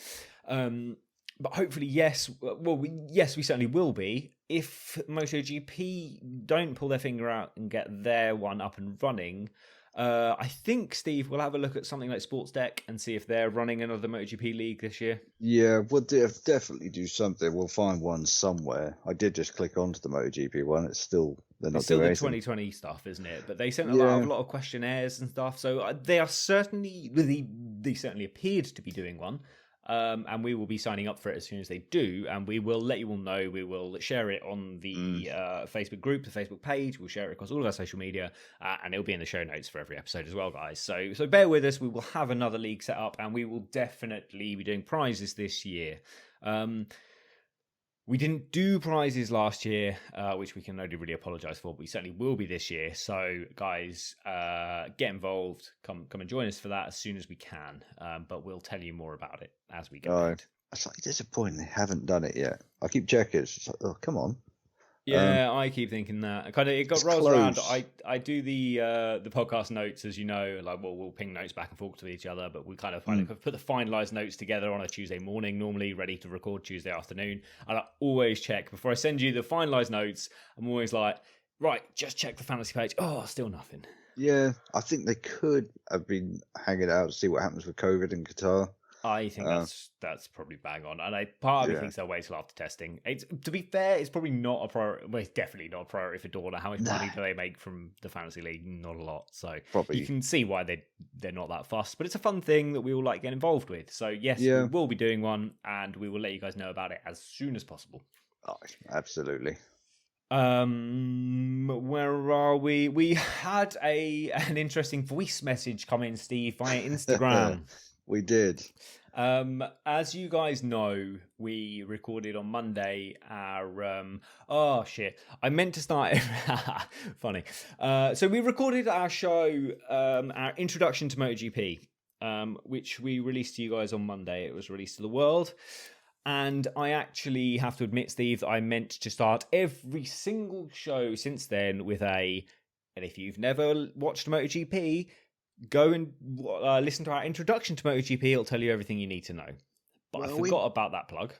But hopefully, yes. Well, yes, we certainly will be. If MotoGP don't pull their finger out and get their one up and running, I think, Steve, we'll have a look at something like Sports Deck and see if they're running another MotoGP league this year. Yeah, we'll definitely do something. We'll find one somewhere. I did just click onto the MotoGP one. They're not still doing the anything. 2020 stuff, isn't it? But they sent a lot of questionnaires and stuff. So they are certainly, they certainly appeared to be doing one. And we will be signing up for it as soon as they do, and we will let you all know. We will share it on the Facebook group, the Facebook page. We'll share it across all of our social media, and it'll be in the show notes for every episode as well, guys. So bear with us. We will have another league set up, and we will definitely be doing prizes this year. We didn't do prizes last year, which we can only really apologise for, but we certainly will be this year. So, guys, get involved. Come and join us for that as soon as we can. But we'll tell you more about it as we go. Right. It's slightly disappointing they haven't done it yet. I keep checking. It's just like, oh, come on. Yeah, I keep thinking that. It got rolls around. I do the podcast notes, as you know. Like, we'll ping notes back and forth to each other, but we kind of put the finalised notes together on a Tuesday morning, normally ready to record Tuesday afternoon. And I always check before I send you the finalised notes. I'm always like, right, just check the fantasy page. Oh, still nothing. Yeah, I think they could have been hanging out to see what happens with COVID in Qatar. I think that's probably bang on, and part of me thinks they'll wait till after testing. To be fair, it's probably not a priority. Well, it's definitely not a priority for Dorna. How much money do they make from the fantasy league? Not a lot. So you can see why they're not that fussed. But it's a fun thing that we all like getting involved with. So yes, we will be doing one, and we will let you guys know about it as soon as possible. Oh, absolutely. Where are we? We had an interesting voice message come in, Steve, via Instagram. We did. As you guys know, we recorded on Monday our I meant to start funny. So we recorded our show, our introduction to MotoGP, which we released to you guys on Monday. It was released to the world. And I actually have to admit, Steve, that I meant to start every single show since then with and if you've never watched MotoGP, go and listen to our introduction to MotoGP. It'll tell you everything you need to know. But I forgot about that plug.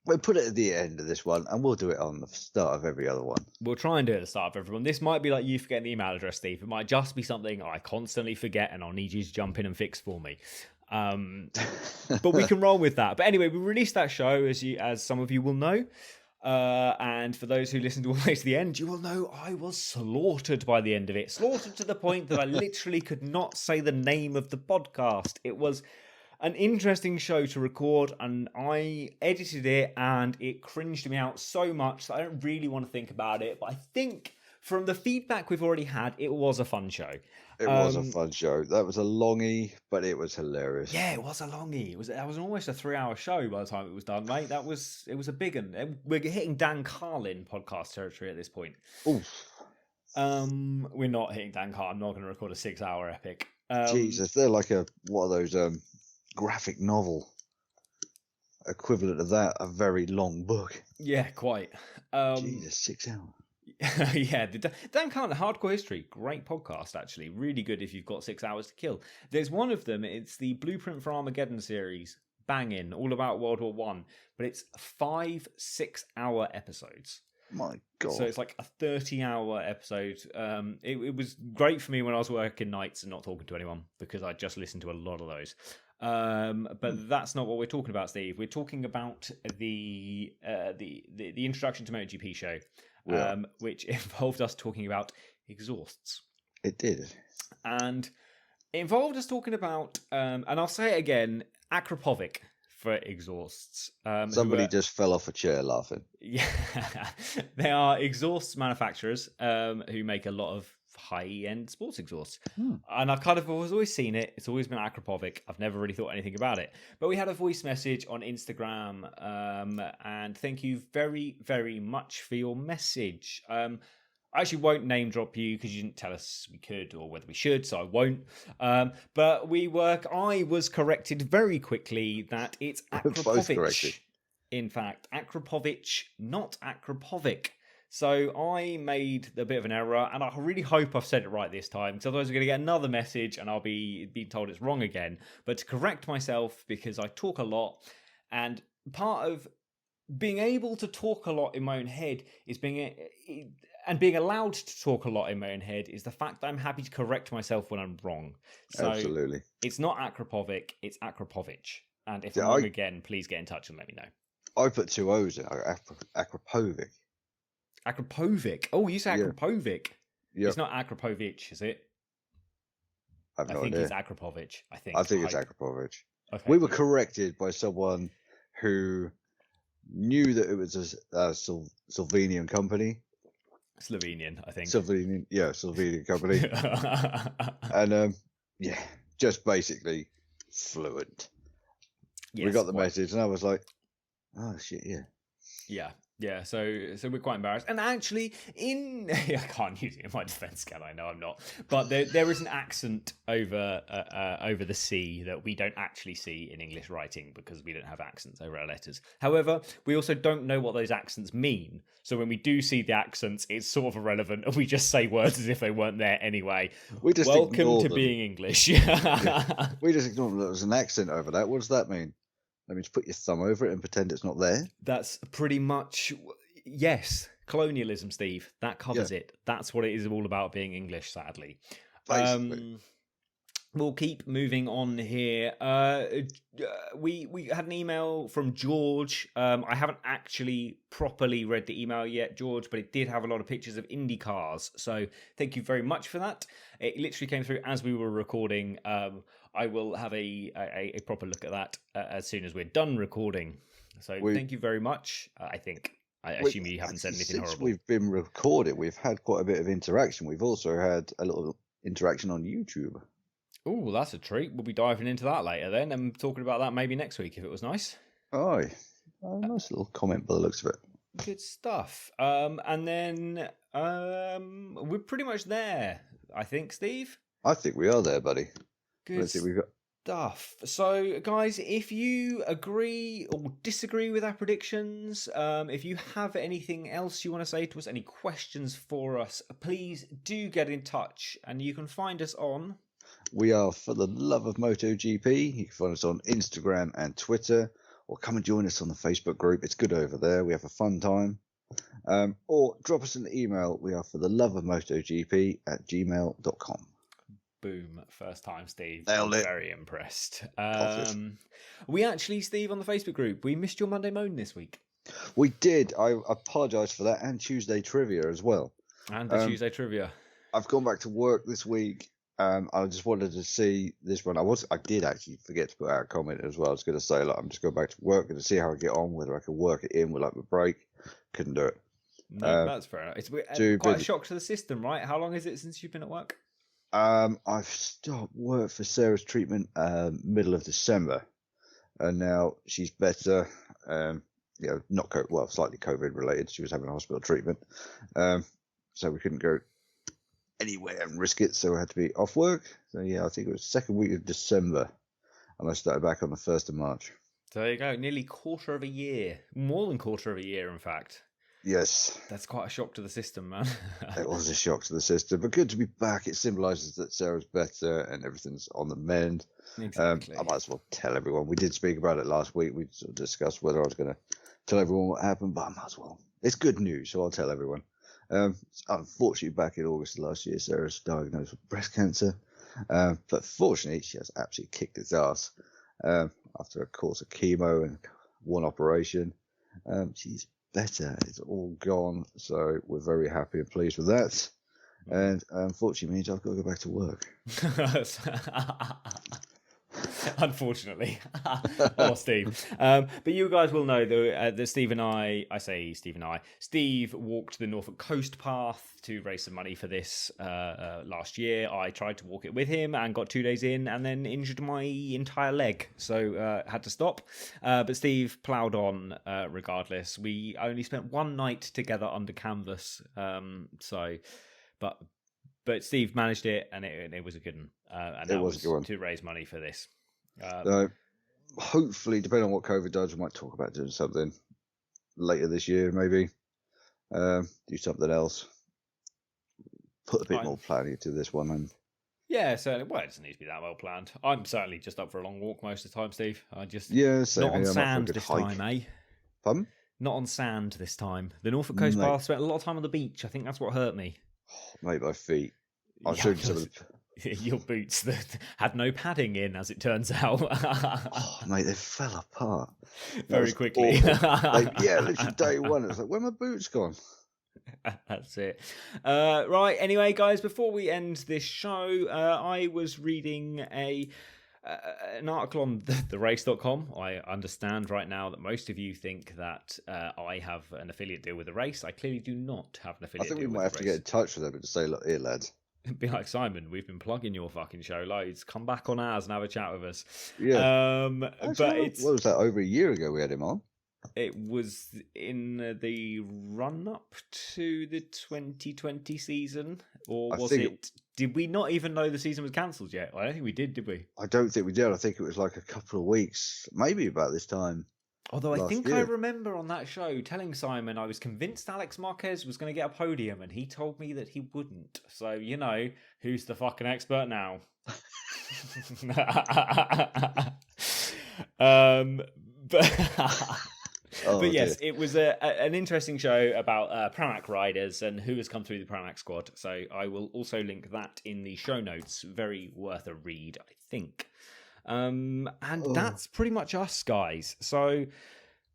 We'll put it at the end of this one, and we'll do it on the start of every other one. We'll try and do it at the start of everyone. This might be like you forgetting the email address, Steve. It might just be something I constantly forget, and I'll need you to jump in and fix for me. But we can roll with that. But anyway, we released that show, as some of you will know. And for those who listened all the way to the end, you will know I was slaughtered by the end of it. Slaughtered to the point that I literally could not say the name of the podcast. It was an interesting show to record, and I edited it, and it cringed me out so much that I don't really want to think about it. But I think from the feedback we've already had, it was a fun show. It was a fun show. That was a longie, but it was hilarious. Yeah, it was a longie. That was almost a 3-hour show by the time it was done, mate. It was a big one. We're hitting Dan Carlin podcast territory at this point. Oof. We're not hitting Dan Carlin. I'm not going to record a 6-hour epic. Jesus, they're like what are those graphic novel equivalent of that? A very long book. Yeah, quite. Jesus, 6 hours. Yeah, the Dan Carlin Hardcore History, great podcast actually, really good if you've got 6 hours to kill. There's one of them, it's the Blueprint for Armageddon series, banging, all about World War One, but it's 5 6-hour episodes. My God. So it's like a 30-hour episode. It was great for me when I was working nights and not talking to anyone, because I just listened to a lot of those. But that's not what we're talking about, Steve. We're talking about the introduction to MotoGP show. Which involved us talking about exhausts. It did. And it involved us talking about, and I'll say it again, Akrapovic for exhausts. Somebody just fell off a chair laughing. Yeah, they are exhaust manufacturers who make a lot of high-end sports exhausts. And I've kind of always seen it. It's always been Akrapovic. I've never really thought anything about it. But we had a voice message on Instagram, and thank you very, very much for your message. I actually won't name drop you because you didn't tell us we could or whether we should, so I won't. But I was corrected very quickly that it's Akrapovic. In fact, Akrapovic, not Akrapovic. So I made a bit of an error, and I really hope I've said it right this time, because otherwise I'm going to get another message and I'll be told it's wrong again. But to correct myself, because I talk a lot, and part of being able to talk a lot in my own head is being allowed to talk a lot in my own head is the fact that I'm happy to correct myself when I'm wrong. So absolutely. It's not Akrapovic, it's Akrapovic. And if I'm wrong again, please get in touch and let me know. I put 2 O's in Akrapovic. Akrapovic. Oh, you say Akrapovic. Yeah. It's not Akrapovic, is it? I think it's Akrapovic. I think it's Akrapovic. Okay. We were corrected by someone who knew that it was a Slovenian company. Slovenian, I think. Slovenian company. And just basically fluent. Yes, we got the message, and I was like, "Oh shit, yeah." Yeah, so we're quite embarrassed. And actually, I can't use it in my defense, can I? No, I'm not. But there is an accent over the C that we don't actually see in English writing because we don't have accents over our letters. However, we also don't know what those accents mean. So when we do see the accents, it's sort of irrelevant, and we just say words as if they weren't there anyway. Welcome to being English. Yeah. We just ignore them. There was an accent over that. What does that mean? I mean, just put your thumb over it and pretend it's not there. That's pretty much, yes, colonialism, Steve. That covers it. That's what it is all about being English, sadly. Basically. We'll keep moving on here. We had an email from George. I haven't actually properly read the email yet, George, but it did have a lot of pictures of Indy cars. So thank you very much for that. It literally came through as we were recording. I will have a proper look at that as soon as we're done recording. So thank you very much. I assume you haven't said anything horrible. Since we've been recording, we've had quite a bit of interaction. We've also had a little interaction on YouTube. Oh, that's a treat. We'll be diving into that later then and talking about that maybe next week if it was nice. Aye. Nice little comment by the looks of it. Good stuff. And then we're pretty much there, I think, Steve. I think we are there, buddy. Good stuff. So, guys, if you agree or disagree with our predictions, if you have anything else you want to say to us, any questions for us, please do get in touch. And you can find us on... We are For the Love of MotoGP. You can find us on Instagram and Twitter, or come and join us on the Facebook group. It's good over there. We have a fun time. Or drop us an email. We are for the love of MotoGP at gmail.com. Boom. First time, Steve. Nailed it. Very impressed. We actually, Steve, on the Facebook group, we missed your Monday Moan this week. We did. I apologise for that, and Tuesday trivia as well. And the Tuesday trivia. I've gone back to work this week. I just wanted to see this one. I did actually forget to put out a comment as well. I was going to say, like, I'm just going back to work and to see how I get on, whether I can work it in with like my break. Couldn't do it. No, that's fair enough. It's quite a shock to the system, right? How long is it since you've been at work? I've stopped work for Sarah's treatment middle of December, and now she's better. Not slightly COVID related. She was having a hospital treatment, so we couldn't go anywhere and risk it. So I had to be off work. So yeah, I think it was the second week of December, and I started back on the 1st of March. So there you go, nearly quarter of a year, more than quarter of a year, in fact. Yes. That's quite a shock to the system, man. It was a shock to the system, but good to be back. It symbolises that Sarah's better and everything's on the mend. Exactly. I might as well tell everyone. We did speak about it last week. We sort of discussed whether I was going to tell everyone what happened, but I might as well. It's good news, so I'll tell everyone. Unfortunately, back in August of last year, Sarah's diagnosed with breast cancer. But fortunately, she has absolutely kicked its ass. After a course of chemo and one operation, she's better. It's all gone, so we're very happy and pleased with that. And unfortunately means I've got to go back to work. Unfortunately. Oh, Steve. But you guys will know that Steve walked the Norfolk Coast Path to raise some money for this last year. I tried to walk it with him and got 2 days in and then injured my entire leg, so had to stop. But Steve ploughed on regardless. We only spent one night together under canvas, but Steve managed it, and it was a good one. And that was a good one to raise money for this. Hopefully, depending on what COVID does, we might talk about doing something later this year, maybe. Do something else. Put a bit more planning into this one. And yeah, certainly. Well, it doesn't need to be that well planned. I'm certainly just up for a long walk most of the time, Steve. Not on sand this time, eh? Pardon? Not on sand this time. The Norfolk Coast Path spent a lot of time on the beach. I think that's what hurt me. Oh, mate, my feet. I'll show you some of the... Your boots that had no padding in, as it turns out. Oh, mate, they fell apart very quickly. Literally day one. It was like, where are my boots gone? That's it. Right, anyway, guys, before we end this show, I was reading an article on therace.com. I understand right now that most of you think that I have an affiliate deal with the race. I clearly do not have an affiliate deal with the race. I think we might have to get in touch with them and say, look, here, lads. Be like, Simon, we've been plugging your fucking show loads. Come back on ours and have a chat with us. Yeah. Actually, but what was that? Over a year ago we had him on. It was in the run-up to the 2020 season, or was it? Did we not even know the season was cancelled yet? I don't think we did we? I don't think we did. I think it was like a couple of weeks, maybe about this time. Although I think I remember on that show telling Simon I was convinced Alex Marquez was going to get a podium, and he told me that he wouldn't. So, you know, who's the fucking expert now? But yes, it was an interesting show about Pramac riders and who has come through the Pramac squad. So I will also link that in the show notes. Very worth a read, I think. That's pretty much us, guys. So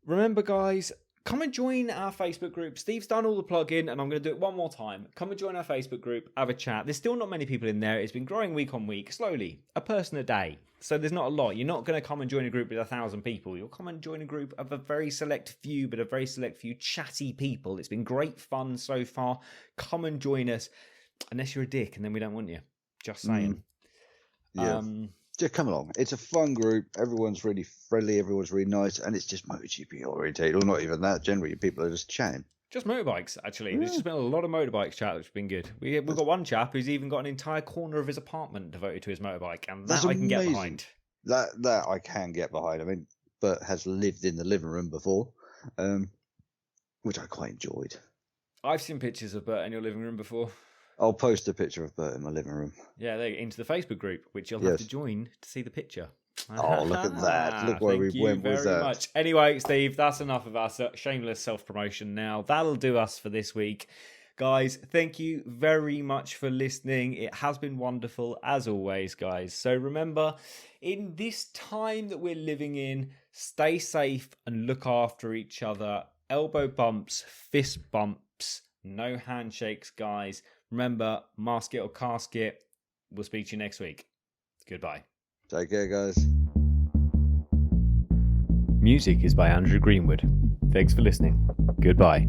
remember, guys, come and join our Facebook group. Steve's done all the plug-in, and I'm going to do it one more time. Come and join our Facebook group, have a chat. There's still not many people in there. It's been growing week on week, slowly, a person a day. So there's not a lot. You're not going to come and join a group with 1,000 people. You'll come and join a group of a very select few, but a very select few chatty people. It's been great fun so far. Come and join us, unless you're a dick, and then we don't want you. Just saying. Yeah. Just come along. It's a fun group. Everyone's really friendly. Everyone's really nice. And it's just MotoGP orientated. Or not even that. Generally, people are just chatting. Just motorbikes, actually. Yeah. There's just been a lot of motorbikes chat, which has been good. We've got one chap who's even got an entire corner of his apartment devoted to his motorbike. And that I can get behind. That I can get behind. I mean, Bert has lived in the living room before, which I quite enjoyed. I've seen pictures of Bert in your living room before. I'll post a picture of Bert in my living room. Yeah, into the Facebook group, which you'll have to join to see the picture. Oh, look at that. Look where we went with that. Much. Anyway, Steve, that's enough of our shameless self-promotion now. That'll do us for this week. Guys, thank you very much for listening. It has been wonderful, as always, guys. So remember, in this time that we're living in, stay safe and look after each other. Elbow bumps, fist bumps, no handshakes, guys. Remember, mask it or casket. We'll speak to you next week. Goodbye. Take care, guys. Music is by Andrew Greenwood. Thanks for listening. Goodbye.